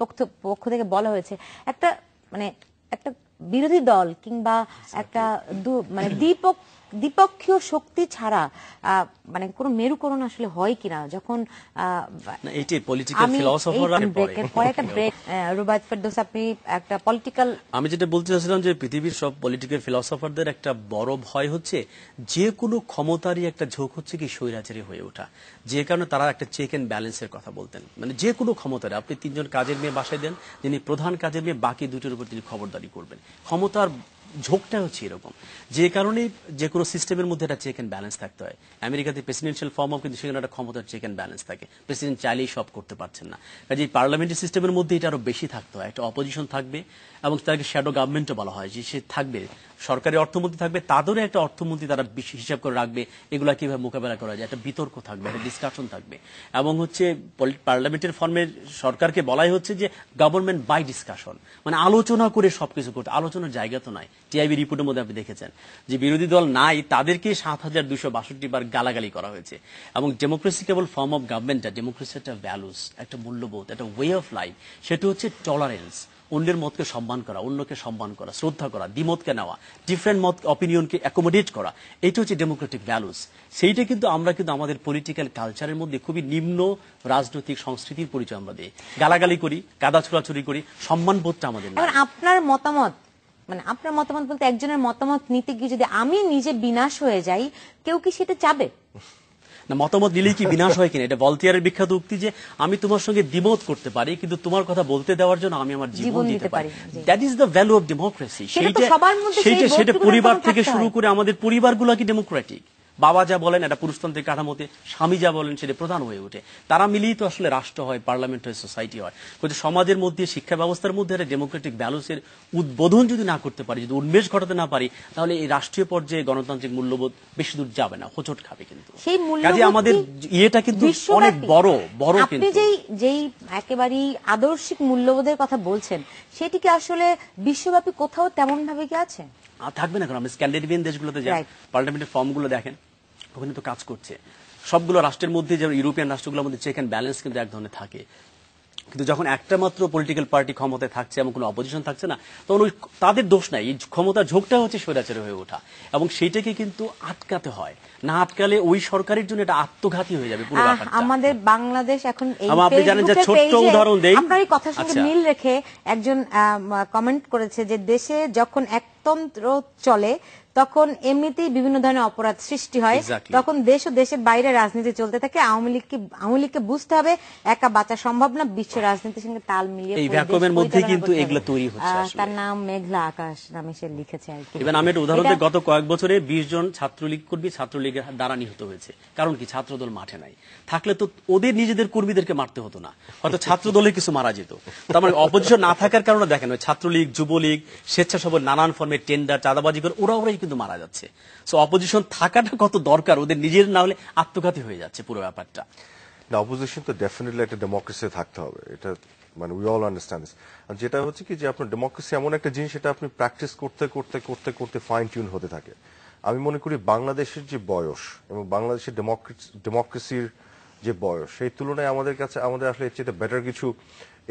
পক্ষ থেকে বলা হয়েছে। একটা বিরোধী দল কিংবা একটা দ্বিপক্ষীয় শক্তি ছাড়া কোন মেরুকরণ আসলে হয় কিনা, যখন এইটি পলিটিক্যাল ফিলসফাররা একটা ব্রেক। রুবায়েত ফেরদৌস, আপনি একটা পলিটিক্যাল, আমি যেটা বলতে চাচ্ছিলাম যে পৃথিবীর সব পলিটিক্যাল ফিলসফারদের একটা বড় ভয় হচ্ছে যে কোনো ক্ষমতারই একটা ঝোঁক হচ্ছে কি স্বৈরাচারী হয়ে ওঠা। যে কারণে তারা একটা চেক এন্ড ব্যালেন্সের কথা বলতেন, যে কোনো ক্ষমতার আপনি 3 জন কাজের মেয়ে বাসায় দেন, যিনি প্রধান কাজের মেয়ে, বাকি 2টির উপর তিনি খবরদারি করবেন। ক্ষমতার ঝোঁকটা হচ্ছে এরকম, যে কারণে যে কোনো সিস্টেমের মধ্যে একটা চেক এন্ড ব্যালেন্স থাকতে হয়। আমেরিকাতে প্রেসিডেন্সিয়াল ফর্ম অফ, কিন্তু সেখানে একটা ক্ষমতার চেক এন্ড ব্যালেন্স থাকে, প্রেসিডেন্ট চাইলেই সব করতে পারছেন না। কাজে পার্লামেন্টারি সিস্টেমের মধ্যে এটা আরো বেশি থাকতে হয়, একটা অপোজিশন থাকবে, এবং তাকে শ্যাডো গভর্নমেন্টও বলা হয়, যে সে থাকবে, সরকারি অর্থমন্ত্রী থাকবে, তাদেরও একটা অর্থমন্ত্রী তারা হিসাব করে রাখবে এগুলা কিভাবে মোকাবেলা করা যায়, একটা বিতর্ক থাকবে, একটা ডিসকাশন থাকবে। এবং হচ্ছে পার্লামেন্টের ফর্মের সরকারকে বলাই হচ্ছে যে গভর্নমেন্ট বাই ডিসকাশন, আলোচনা করে সবকিছু করতে। আলোচনার জায়গা তো নাই। টিআইবি রিপোর্টের মধ্যে আপনি দেখেছেন যে বিরোধী দল নাই, তাদেরকে 7262 বার গালাগালি করা হয়েছে। এবং democracy cable form of government, democracy একটা ভ্যালুস, একটা মূল্যবোধ, একটা ওয়ে অফ লাইফ, সেটা হচ্ছে টলারেন্স, অন্যের মতকে সম্মান করা, অন্যকে সম্মান করা, শ্রদ্ধা করা, দ্বিমতকে নেওয়া, ডিফারেন্ট মত অপিনিয়নকে অ্যাকোমোডেট করা, এটা হচ্ছে ডেমোক্রেটিক ভ্যালুস। সেইটা কিন্তু আমরা কিন্তু আমাদের পলিটিক্যাল কালচারের মধ্যে খুবই নিম্ন রাজনৈতিক সংস্কৃতির পরিচয় আমরা দিই। গালাগালি করি, কাদা ছোড়াছুড়ি করি, সম্মানবোধটা আমাদের না। আপনার মতামত, মানে আপনার মতামত বলতে একজনের মতামত নিতে গিয়ে যদি আমি নিজে বিনাশ হয়ে যাই, কেউ কি সেটা চাবে? না, মতামত নিলেই কি বিনাশ হয় কিনা? এটা ভলতেয়ারের বিখ্যাত উক্তি যে আমি তোমার সঙ্গে দ্বিমত করতে পারি, কিন্তু তোমার কথা বলতে দেওয়ার জন্য আমি আমার জীবন দিতে পারি। That is the value of democracy. সেইটা পরিবার থেকে শুরু করে আমাদের পরিবারগুলো কি ডেমোক্রেটিক। বাবা যা বলেন এটা পুরুষতান্ত্রিক কাঠামোতে, স্বামী যা বলেন সেটা প্রধান হয়ে ওঠে। তারা মিলিয়ে তো আসলে রাষ্ট্র হয়, পার্লামেন্ট হয়, সোসাইটি হয়। কিন্তু সমাজের মধ্যে, শিক্ষা ব্যবস্থার মধ্যে একটা ডেমোক্রেটিক ভ্যালুসের উদ্বোধন যদি না করতে পারি, যদি উন্মেষ ঘটাতে না পারি, তাহলে এই রাষ্ট্রীয় পর্যায়ে গণতান্ত্রিক মূল্যবোধ বেশি দূর যাবে না, হোঁচট খাবে। কিন্তু কাজে আমাদের ইয়েটা কিন্তু অনেক বড় বড়। আপনি যেই একেবারেই আদর্শিক মূল্যবোধের কথা বলছেন, সেটি কি আসলে বিশ্বব্যাপী কোথাও তেমন ভাবে কি আছে? থাকবে না। কারণ আপনি স্ক্যান্ডিনেভিয়ান দেশগুলোতে যান, পার্লামেন্টের ফর্মগুলো দেখেন, ওখানে তো কাজ করছে। সবগুলো রাষ্ট্রের মধ্যে, যেমন ইউরোপিয়ান রাষ্ট্রগুলোর মধ্যে চেক অ্যান্ড ব্যালেন্স কিন্তু এক ধরনের থাকে। কিন্তু যখন একটা মাত্র পলিটিক্যাল পার্টি ক্ষমতায় থাকছে এবং কোনো অপোজিশন থাকছে না, তখন ওই তাদের দোষ নাই, এই ক্ষমতার ঝোঁকটা হচ্ছে স্বৈরাচারী হয়ে ওঠা, এবং সেইটাকে কিন্তু আটকাতে হয়। না আটকালে ওই সরকারের জন্য এটা আত্মঘাতী হয়ে যাবে পুরো ব্যাপারটা। আমাদের বাংলাদেশ এখন এই আপনি জানেন যে ছোট্ট উদাহরণ দেই, আপনার এই কথার সঙ্গে মিল রেখে একজন কমেন্ট করেছে যে দেশে যখন একতন্ত্র চলে তখন এমনিতেই বিভিন্ন ধরনের অপরাধ সৃষ্টি হয়, তখন দেশ ও দেশের বাইরে রাজনীতি চলতে থাকে। আওয়ামী লীগকে বুঝতে হবে একা বাঁচা সম্ভব না, বিশ্ব রাজনীতির সঙ্গে তাল মিলিয়ে এই ভ্যাকুয়ামের মধ্যে কিন্তু এগুলো তৈরি হচ্ছে। তার নাম মেঘলা আকাশ নামে সে লিখেছে আর কি। এবার আমি একটা উদাহরণ দিই, গত কয়েক বছরে 20 জন ছাত্রলীগ কর্মী ছাত্রলীগের দ্বারা নিহত হয়েছে। কারণ কি? ছাত্রদল মাঠে নাই। থাকলে তো ওদের নিজেদের কর্মীদেরকে মারতে হতো না, হয়তো ছাত্রদলে কিছু মারা যেত। তার মানে অপোজিশন না থাকার কারণে দেখেন ওই ছাত্রলীগ, যুবলীগ, স্বেচ্ছাসেবক নানান ফর্মের টেন্ডার, চাঁদাবাজি করে ওরাই কিন্তু মারা যাচ্ছে। সো অপোজিশন থাকাটা কত দরকার, ওদের নিজের না হলে আত্মঘাতী হয়ে যাচ্ছে পুরো ব্যাপারটা। না, অপোজিশন তো ডেফিনেটলি একটা ডেমোক্রেসি থাকতে হবে, এটা মানে উই অল আন্ডারস্ট্যান্ড। যেটা হচ্ছে কি যে আপনার ডেমোক্রেসি এমন একটা জিনিস, এটা আপনি প্র্যাকটিস করতে করতে করতে করতে ফাইন টিউন হতে থাকে। আমি মনে করি বাংলাদেশের যে বয়স এবং বাংলাদেশের ডেমোক্রেসির যে বয়স, সেই তুলনায় আমাদের কাছে আমাদের আসলে এর চেয়ে বেটার কিছু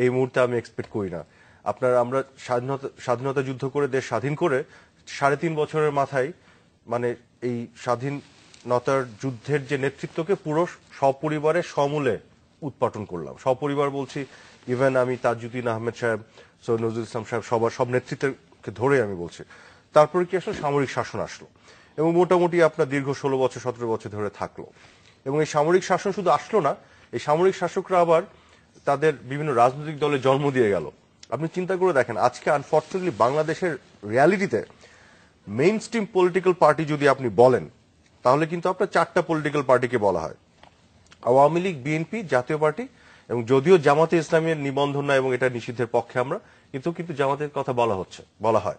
এই মুহূর্তে আমি এক্সপেক্ট করি না। আমরা স্বাধীনতা যুদ্ধ করে দেশ স্বাধীন করে 3.5 বছরের মাথায় মানে এই স্বাধীনতার যুদ্ধের যে নেতৃত্বকে পুরো সপরিবারে সমূলে উৎপাটন করলাম। সপরিবার বলছি, ইভেন আমি তাজউদ্দিন আহমেদ সাহেব, সৈয়দ নজরুল ইসলাম সাহেব, সব নেতৃত্বকে ধরে আমি বলছি। তারপরে কি আসলো? সামরিক শাসন আসলো এবং মোটামুটি আপনার দীর্ঘ 16 বছর 17 বছর ধরে থাকলো। এবং এই সামরিক শাসন শুধু আসলো না, এই সামরিক শাসকরা আবার তাদের বিভিন্ন রাজনৈতিক দলে জন্ম দিয়ে গেল। আপনি চিন্তা করে দেখেন, আজকে আনফর্চুনেটলি বাংলাদেশের রিয়ালিটিতে মেইন স্ট্রিম পলিটিক্যাল পার্টি যদি আপনি বলেন, তাহলে কিন্তু আপনার 4টা পলিটিক্যাল পার্টিকে বলা হয়: আওয়ামী লীগ, বিএনপি, জাতীয় পার্টি, এবং যদিও জামাতে ইসলামের নিবন্ধন না এবং এটা নিষিদ্ধের পক্ষে আমরা, কিন্তু জামাতের কথা বলা হয়।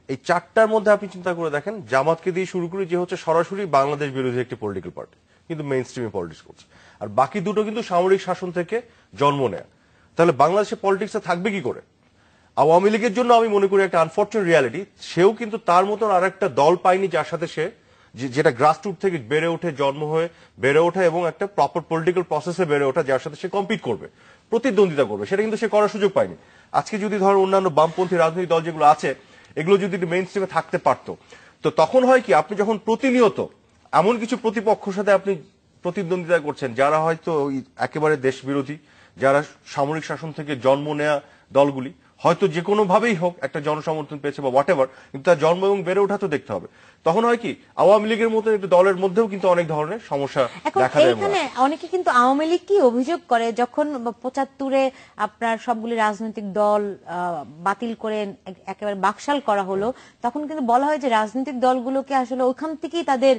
এই 4টার মধ্যে আপনি চিন্তা করে দেখেন, জামাতকে দিয়ে শুরু করি, যে হচ্ছে সরাসরি বাংলাদেশ বিরোধী একটি পলিটিক্যাল পার্টি, কিন্তু মেইন স্ট্রিমে পলিটিক্স করছে, আর বাকি দুটো কিন্তু সামরিক শাসন থেকে জন্ম নেয়। তাহলে বাংলাদেশের পলিটিক্সে থাকবে কি করে? আওয়ামী লীগের জন্য আমি মনে করি একটা আনফর্চুনেট রিয়ালিটি, সেও কিন্তু তার মতন আর একটা দল পায়নি যার সাথে সে, যেটা গ্রাসরুট থেকে বেড়ে ওঠে, জন্ম হয়ে বেড়ে ওঠা এবং একটা প্রপার পলিটিক্যাল প্রসেসে বেড়ে ওঠা, যার সাথে সে কম্পিট করবে, প্রতিদ্বন্দ্বিতা করবে, সেটা কিন্তু সে করার সুযোগ পায়নি। আজকে যদি ধরো অন্যান্য বামপন্থী রাজনৈতিক দল যেগুলো আছে, এগুলো যদি মেইন স্ট্রিমে থাকতে পারতো, তো তখন হয় কি, আপনি যখন প্রতিনিয়ত এমন কিছু প্রতিপক্ষের সাথে আপনি প্রতিদ্বন্দ্বিতা করছেন যারা হয়তো একেবারে দেশ বিরোধী, যারা সামরিক শাসন থেকে জন্ম নেয়া দলগুলি হয়তো যে কোনো ভাবেই হোক একটা জনসমর্থন পেয়েছে বা হোয়াটএভার, কিন্তু তার জন্ম এবং বেড়ে ওঠা তো দেখতে হবে। তখন হয় কি, আওয়ামী লীগের মতো একটি দলের মধ্যেও কিন্তু অনেক ধরনের সমস্যা দেখা যায়। এখানে অনেকে কিন্তু আওয়ামী লীগ কি অভিযোগ করে, যখন 75-এ আপনার সবগুলি রাজনৈতিক দল বাতিল করে একেবারে বাকশাল করা হলো, তখন কিন্তু বলা হয় যে রাজনৈতিক দলগুলোকে আসলে ওখান থেকেই তাদের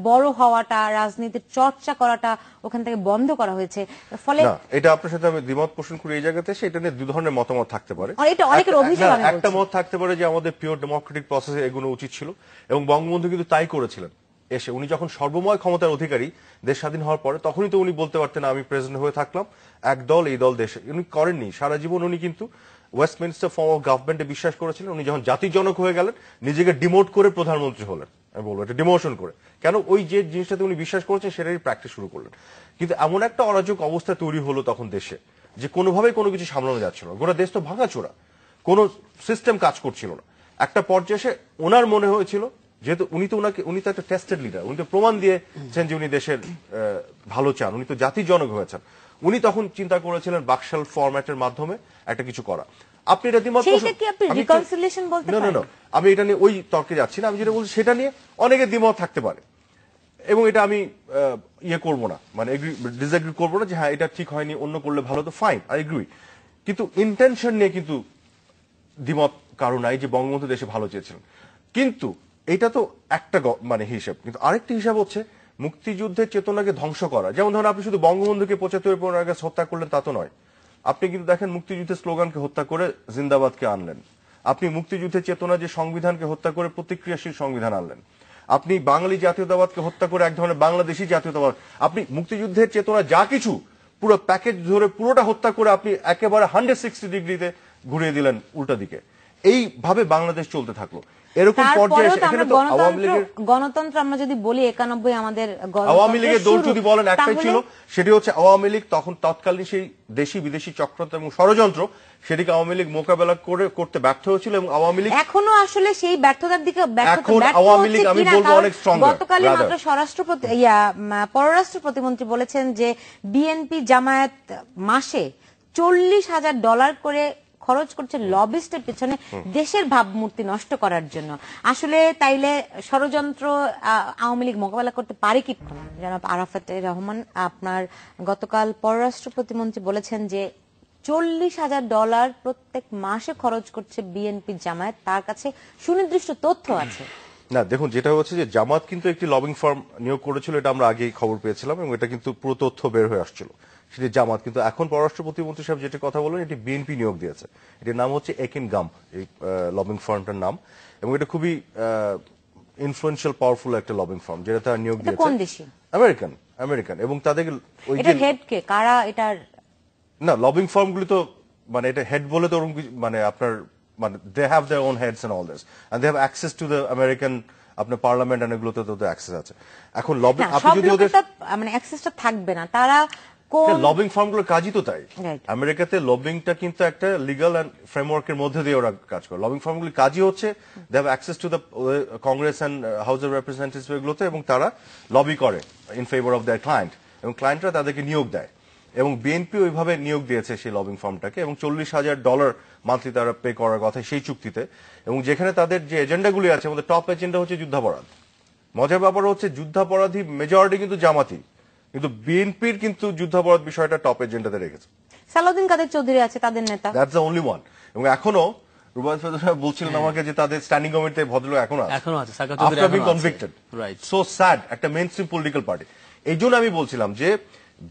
বড় হওয়াটা, রাজনীতির চর্চা করাটা ওখান থেকে বন্ধ করা হয়েছে। ফলে এটা আপনার সাথে আমি দ্বিমত পোষণ করি এই জায়গাতে। সেটা নিয়ে দুই ধরনের মতামত থাকতে পারে। একটা মত থাকতে পারে যে আমাদের পিওর ডেমোক্রেটিক প্রসেসে এগুলো উচিত ছিল, এবং বঙ্গবন্ধু কিন্তু তাই করেছিলেন। এসে উনি যখন সর্বময় ক্ষমতার অধিকারী দেশ স্বাধীন হওয়ার পরে, তখনই তো উনি বলতে পারতেন আমি প্রেসিডেন্ট হয়ে থাকলাম, এক দল এই দল দেশে। উনি করেননি। সারা জীবন উনি কিন্তু ওয়েস্টমিনিস্টার ফর্ম অফ গভর্নমেন্টে বিশ্বাস করেছিলেন। উনি যখন জাতির জনক হয়ে গেলেন, নিজেকে ডিমোট করে প্রধানমন্ত্রী হলেন। আমি বলবো এটা ডিমোশন করে। কেন? ওই যে জিনিসটাতে উনি বিশ্বাস করেছেন সেটাই প্র্যাকটিস শুরু করলেন। কিন্তু এমন একটা অরাজক অবস্থা তৈরি হলো তখন দেশে, যে কোনোভাবেই কোনো কিছু সামলানো যাচ্ছিল না। গোটা দেশ তো ভাঙাচোরা। কোনো সিস্টেম কাজ করছিল না। একটা পর্যায়ে এসে ওনার মনে হয়েছিল, যেহেতু উনি তো একটা টেস্টেড লিডার, উনি তো প্রমাণ দিয়েছেন যে উনি দেশের ভালো চান, উনি তো জাতির জনক হয়েছেন, উনি তখন চিন্তা করেছিলেন বাকশাল ফরম্যাটের মাধ্যমে একটা কিছু করা। আপনি এটা দ্বিমত আমি এটা নিয়ে ওই তর্কে যাচ্ছি না, আমি যেটা বলছি সেটা নিয়ে অনেকে দ্বিমত থাকতে পারে, এবং এটা আমি ইয়ে করব না, মানে ডিসএগ্রি করবো না যে হ্যাঁ এটা ঠিক হয়নি, অন্য করলে ভালো, তো ফাইন, আই এগ্রি। কিন্তু ইন্টেনশন নিয়ে কিন্তু দ্বিমত কারণ নাই যে বঙ্গবন্ধু দেশে ভালো চেয়েছিলেন। কিন্তু এটা তো একটা মানে হিসাব, কিন্তু আরেকটি হিসাব হচ্ছে মুক্তিযুদ্ধের চেতনাকে ধ্বংস করা। যেমন ধরুন আপনি শুধু বঙ্গবন্ধুকে 75 আগস্ট হত্যা করলেন তা তো নয়, আপনি কিন্তু দেখেন মুক্তিযুদ্ধের স্লোগানকে হত্যা করে জিন্দাবাদকে আনলেন, আপনি মুক্তিযুদ্ধের চেতনা যে সংবিধানকে হত্যা করে প্রতিক্রিয়াশীল সংবিধান আনলেন, আপনি বাঙালি জাতীয়তাবাদকে হত্যা করে এক ধরনের বাংলাদেশি জাতীয়তাবাদ, আপনি মুক্তিযুদ্ধের চেতনা যা কিছু পুরো প্যাকেজ ধরে পুরোটা হত্যা করে আপনি একেবারে 160 ডিগ্রিতে ঘুরিয়ে দিলেন উল্টা দিকে। এইভাবে বাংলাদেশ চলতে থাকলো। এরকম পর্যায়ে এখানে তো আওয়ামী লীগের গণতন্ত্র আমরা যদি বলি 91 আমাদের আওয়ামী লীগের দৌড় যদি বলেন একটাই ছিল, সেটি হচ্ছে আওয়ামী লীগ তখন তৎকালীন সেই দেশি বিদেশি চক্রান্ত এবং ষড়যন্ত্র, সেটিকে আওয়ামী লীগ মোকাবেলা করতে ব্যর্থ হয়েছিল, এবং আওয়ামী লীগ এখনো আসলে সেই ব্যর্থতার দিকে এখন আওয়ামী লীগ আমি বলবো অনেক স্ট্রঙ্গার। গতকালই মাত্র পররাষ্ট্র প্রতিমন্ত্রী বলেছেন যে বিএনপি জামায়াত মাসে $40,000 করে খরচ করছে লবিস্টের পেছনে দেশের ভাবমূর্তি নষ্ট করার জন্য। আসলে তাইলে ষড়যন্ত্র আওয়ামী লীগ মোকাবেলা করতে পারে কি? জনাব আরাফাত রহমান, আপনার গতকাল পররাষ্ট্র প্রতিমন্ত্রী বলেছেন যে $40,000 প্রত্যেক মাসে খরচ করছে বিএনপি জামায়াত, তার কাছে সুনির্দিষ্ট তথ্য আছে। না দেখুন, যেটা হচ্ছে যে জামাত কিন্তু একটি লবিং ফার্ম নিয়োগ করেছিল, এটা আমরা আগেই খবর পেয়েছিলাম, এবং এটা কিন্তু পুরো তথ্য বের হয়ে আসছিল, সেটি জামাত। কিন্তু এখন পররাষ্ট্র প্রতিমন্ত্রী সাহেব যেটা কথা বলেন, এটি বিএনপি নিয়োগ দিয়েছে, এটির নাম হচ্ছে একিন গাম, এই লবিং ফার্মটার নাম, এবং এটা খুবই ইনফ্লুয়েন্সিয়াল পাওয়ারফুল একটা লবিং ফার্ম, যেটা তারা নিয়োগ দিয়েছে। কোন দেশি? আমেরিকান। এবং তাদের ওই যে হেড কে, কারা এটার? না, লবিং ফার্মগুলি তো মানে এটা হেড বলে তো মানে আপনার মানে they have their own heads and all this, and they have access to the American আপনার পার্লামেন্ট, এন্ড এগুলোতে তো অ্যাক্সেস আছে। এখন লবিং আপনি যদি ওদের মানে অ্যাক্সেসটা থাকবে না, তারা লবিং ফার্মগুলোর কাজই তো তাই। আমেরিকাতে লবিংটা কিন্তু একটা লিগ্যাল এন্ড ফ্রেমওয়ার্কের মধ্যে দিয়ে ওরা কাজ করে। লবিং ফার্মগুলির কাজই হচ্ছে they have access to the Congress and House of Representatives এগুলোতে, এবং তারা লবি করে in favour of their client, এবং ক্লায়েন্টরা তাদেরকে নিয়োগ দেয়, এবং বিএনপি ওইভাবে নিয়োগ দিয়েছে সেই লবিং ফার্মটাকে, এবং $40,000 মান্থলি তারা পে করার কথা সেই চুক্তিতে, এবং যেখানে তাদের যে এজেন্ডাগুলি আছে, আমাদের টপ এজেন্ডা হচ্ছে যুদ্ধাপরাধ। মজার ব্যাপার হচ্ছে যুদ্ধাপরাধী মেজরিটি কিন্তু জামাতি, কিন্তু বিএনপির কিন্তু যুদ্ধাপরাধ বিষয়টা টপ এজেন্ডাতে রেখেছে। সালাউদ্দিন কাদের চৌধুরী আছে তাদের নেতা, দ্যাটস দ্য অনলি ওয়ান। এবং এখনো রুবায়েত ফেরদৌস সাহেব বলছিলেন আমাকে যে তাদের স্ট্যান্ডিং কমিটিতে ভদ্রলোক এখনো আছে, after being convicted. So sad, একটা মেইন স্ট্রিম পলিটিক্যাল পার্টি। এই জন্য আমি বলছিলাম যে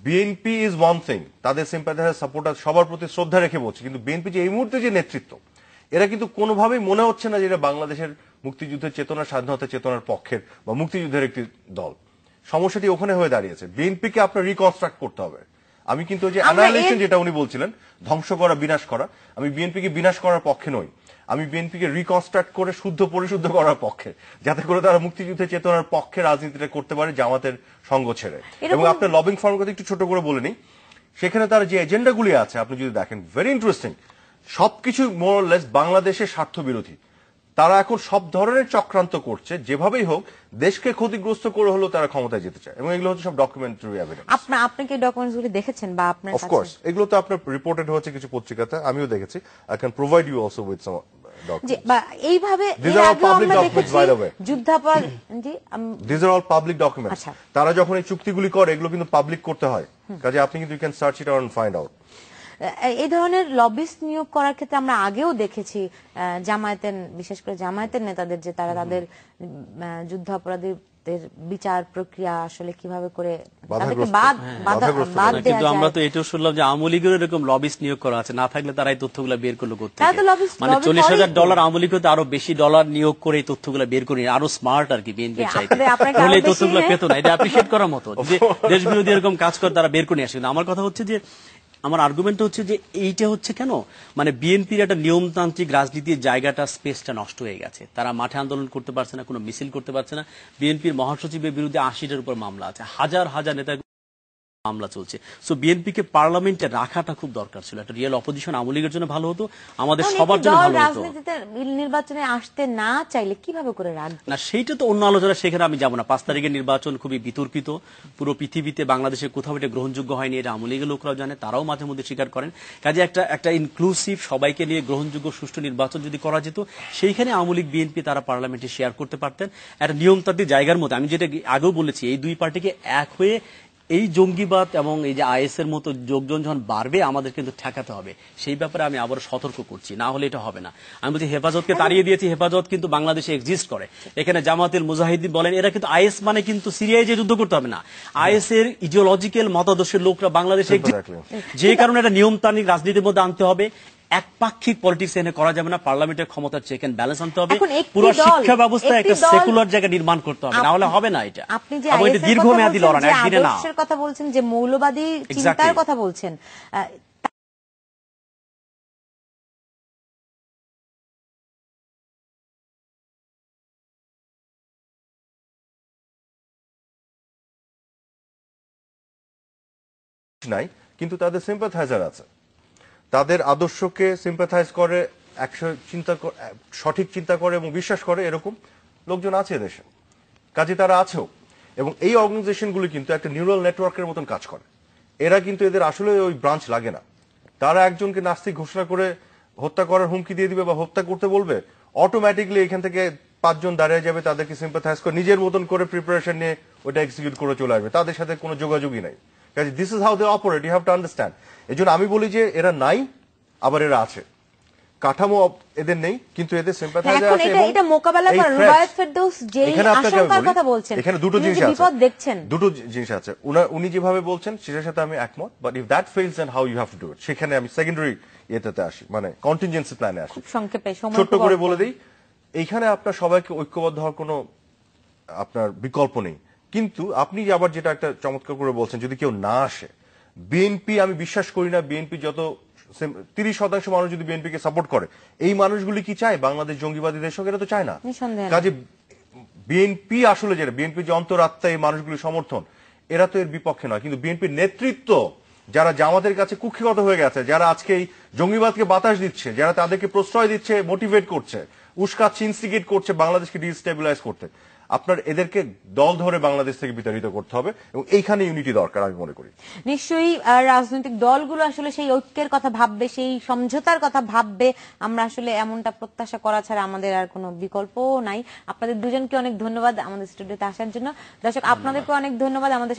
বিএনপি ইজ ওয়ান থিং, তাদের সিম্প্যাথাইজার সাপোর্টার সবার প্রতি শ্রদ্ধা রেখে বলছি, কিন্তু বিএনপি যে এই মুহূর্তে যে নেতৃত্ব, এরা কিন্তু কোনোভাবেই মনে হচ্ছে না যে এটা বাংলাদেশের মুক্তিযুদ্ধের চেতনা, স্বাধীনতা চেতনার পক্ষের বা মুক্তিযুদ্ধের একটি দল। সমস্যাটি ওখানে হয়ে দাঁড়িয়েছে। বিএনপিকে আপনার রিকনস্ট্রাক্ট করতে হবে। আমি কিন্তু যে অ্যানালাইজেশন যেটা উনি বলছিলেন, ধ্বংস করা, বিনাশ করা, আমি বিএনপিকে বিনাশ করার পক্ষে নই, আমি বিএনপিকে রিকনস্ট্রাক্ট করে শুদ্ধ পরিশুদ্ধ করার পক্ষে, যাতে করে তারা মুক্তিযুদ্ধের চেতনার পক্ষে রাজনীতিটা করতে পারে জামাতের সঙ্গ ছেড়ে। এবং আপনার লবিং ফার্মের কথা একটু ছোট করে বলে নিই, সেখানে তার যে এজেন্ডাগুলি আছে আপনি যদি দেখেন, ভেরি ইন্টারেস্টিং, সবকিছু মোর অর লেস বাংলাদেশের স্বার্থ বিরোধী। তারা এখন সব ধরনের চক্রান্ত করছে, যেভাবেই হোক দেশকে ক্ষতিগ্রস্ত করে হলো তারা ক্ষমতায় যেতে চায়, এবং এগুলো হচ্ছে সব ডকুমেন্টারি এভিডেন্স। আপনি কি ডকুমেন্টসগুলি দেখেছেন বা আপনার কাছে? অফকোর্স, এগুলো তো আপনার রিপোর্টেড হচ্ছে কিছু পত্রিকাতে, আমিও দেখেছি। I can provide you also with some জি, বা এইভাবে These are all public documents, by the way. যুদ্ধাপরাধ, জি, These are all public documents. তারা যখন এই চুক্তিগুলি করে এগুলো কিন্তু পাবলিক করতে হয়, কাজে আপনি কিন্তু you can search it and find out. এই ধরনের লবিস্ট নিয়োগ করার ক্ষেত্রে আমরা আগেও দেখেছি জামায়াতের, বিশেষ করে জামায়াতের নেতাদের, যে তারা তাদের যুদ্ধাপরাধীদের বিচার প্রক্রিয়া আসলে কিভাবে করে তাদেরকে বাদ দেয়া যায়। কিন্তু আমরা তো এটাও শুনলাম যে আওয়ামী লীগের এরকম লবিস্ট নিয়োগ করা আছে, না থাকলে তারা এই তথ্যগুলো বের করলো কোথা থেকে? মানে $40,000 আওয়ামী লীগ তো আরো বেশি ডলার নিয়োগ করে এই তথ্যগুলো বের করে আরো স্মার্ট আর কি বিএনপির চাইতে, তাহলে এই তথ্যগুলো পেত না। এটা অ্যাপ্রিশিয়েট করার মতো যে দেশ বিরোধী এরকম কাজ করে তারা বের করে নিয়ে আসে। আমার কথা হচ্ছে যে, আমার আর্গুমেন্ট হচ্ছে যে এইটা হচ্ছে কেন, মানে বিএনপির একটা নিয়মতান্ত্রিক রাজনীতির জায়গাটা, স্পেসটা নষ্ট হয়ে গেছে। তারা মাঠে আন্দোলন করতে পারছে না, কোনো মিছিল করতে পারছে না। বিএনপির মহাসচিবের বিরুদ্ধে 80টার উপর মামলা আছে, হাজার হাজার নেতা মামলা চলছে। সো বিএনপিকে পার্লামেন্টে রাখাটা খুব দরকার ছিল। একটা রিয়েল অপোজিশন আওয়ামী লীগের জন্য ভালো হতো, আমাদের সবার জন্য ভালো হতো। রাজনীতিতে নির্বাচনে আসতে না চাইলে কিভাবে করে রাখবে? না, সেইটা তো অন্য আলোচনা, সেখানে আমি যাবো না। 5 তারিখের নির্বাচন খুবই বিতর্কিত, পুরো পৃথিবীতে বাংলাদেশে কোথাও এটা গ্রহণযোগ্য হয়নি, এটা আওয়ামী লীগের লোকরাও জানে, তারাও মাঝে মধ্যে স্বীকার করেন। কাজে একটা ইনক্লুসিভ, সবাইকে নিয়ে গ্রহণযোগ্য সুষ্ঠু নির্বাচন যদি করা যেত, সেইখানে আওয়ামী লীগ বিএনপি তারা পার্লামেন্টে শেয়ার করতে পারতেন একটা নিয়মতান্ত্রিক জায়গার মতো। আমি যেটা আগেও বলেছি, এই দুই পার্টিকে এক হয়ে এই জঙ্গিবাদ এবং এই যে আইএস এর মতো যোগজন যখন বাড়বে, আমাদের কিন্তু ঠেকাতে হবে। সেই ব্যাপারে আমি আবার সতর্ক করছি, না হলে এটা হবে না। আমি বলছি হেফাজতকে তাড়িয়ে দিয়েছি, হেফাজত কিন্তু বাংলাদেশে এক্সিস্ট করে। এখানে জামাতের মুজাহিদিন বলেন, এরা কিন্তু আইএস মানে কিন্তু সিরিয়ায় যে যুদ্ধ করতে হবে না, আইএস এর ইডিওলজিক্যাল মতাদর্শের লোকরা বাংলাদেশে যে কারণে একটা নিয়মতান্ত্রিক রাজনীতির মধ্যে আনতে হবে। একপাক্ষিক পলিটিক্স এনে করা যাবে না, পার্লামেন্টের ক্ষমতার চেক এন্ড ব্যালেন্স আনতে হবে, পুরো শিক্ষা ব্যবস্থা একটা সেকুলার জায়গা নির্মাণ করতে হবে, না হলে হবে না। এটা আপনি যে দীর্ঘমেয়াদী লড়াই, একদিনে না। আদর্শের কথা বলছেন, যে মৌলবাদী চিন্তার কথা বলছেন, নাই, কিন্তু তাদের সিম্পাথাইজার আছে, তাদের আদর্শকে সিম্পাথাইজ করে, সঠিক চিন্তা করে এবং বিশ্বাস করে, এরকম লোকজন আছে দেশে। কাজে তারা আছেও, এবং এই অর্গানাইজেশনগুলি কিন্তু একটা নিউরাল নেটওয়ার্কের মতন কাজ করে। এরা কিন্তু এদের আসলে ওই ব্রাঞ্চ লাগে না। তারা একজনকে নাস্তিক ঘোষণা করে হত্যা করার হুমকি দিয়ে দিবে বা হত্যা করতে বলবে, অটোমেটিকলি এখান থেকে 5 জন দাঁড়িয়ে যাবে, তাদেরকে সিম্পাথাইজ করে নিজের মতন করে প্রিপারেশন নিয়ে ওটা এক্সিকিউট করে চলে আসবে। তাদের সাথে কোনো যোগাযোগই নাই। কাজে this is how they operate, you have to understand. এই জন্য আমি বলি যে এরা নাই, আবার এরা আছে। কাঠামো এদের নেই, কিন্তু এদের সিম্পাথাইজার আছে। এবং এটা মোকাবেলা করা রুবায়েত ফেরদৌস যে আশঙ্কার কথা বলছেন, এখানে দুটো জিনিস আছে, বিপদ দেখছেন, দুটো জিনিস আছে। উনি যেভাবে বলছেন সেটার সাথে আমি একমত, but if that fails then how you have to do it, সেখানে আমি সেকেন্ডারি এটাতে আসি, মানে কন্টিনজেন্সি প্ল্যানে আসি। খুব সংক্ষেপে, ছোট্ট করে বলে দিই, এইখানে আপনার সবাইকে ঐক্যবদ্ধ হওয়ার কোনো আপনার বিকল্প নেই। কিন্তু আপনি আবার যেটা একটা চমৎকার করে বলছেন, যদি কেউ না আসে, বিএনপি, আমি বিশ্বাস করি না বিএনপি যত 30% মানুষ যদি বিএনপিকে সাপোর্ট করে, এই মানুষগুলি কি চায় বাংলাদেশ জঙ্গিবাদী দেশ হোক? এরা তো চায় না। কাজে বিএনপি আসলে যেটা, বিএনপি যে অন্তরাত্মা, এই মানুষগুলি সমর্থন, এরা তো এর বিপক্ষে নয়। কিন্তু বিএনপির নেতৃত্ব, যারা জামাতের কাছে কুক্ষিগত হয়ে গেছে, যারা আজকে এই জঙ্গিবাদকে বাতাস দিচ্ছে, যারা তাদেরকে প্রশ্রয় দিচ্ছে, মোটিভেট করছে, উস্কাচ্ছে, ইনস্টিগেট করছে বাংলাদেশকে ডিস্টেবিলাইজ করতে, আপনার এদেরকে দল ধরে বাংলাদেশ থেকে বিতাড়িত করতে হবে, এবং এইখানে ইউনিটি দরকার আমি মনে করি। নিশ্চয়ই রাজনৈতিক দলগুলো আসলে সেই ঐক্যের কথা ভাববে, সেই সমঝোতার কথা ভাববে। আমরা আসলে এমনটা প্রত্যাশা করা ছাড়া আমাদের আর কোনো বিকল্পও নাই। আপনাদের দুজনকে অনেক ধন্যবাদ আমাদের স্টুডিওতে আসার জন্য। দর্শক, আপনাদেরকে অনেক ধন্যবাদ আমাদের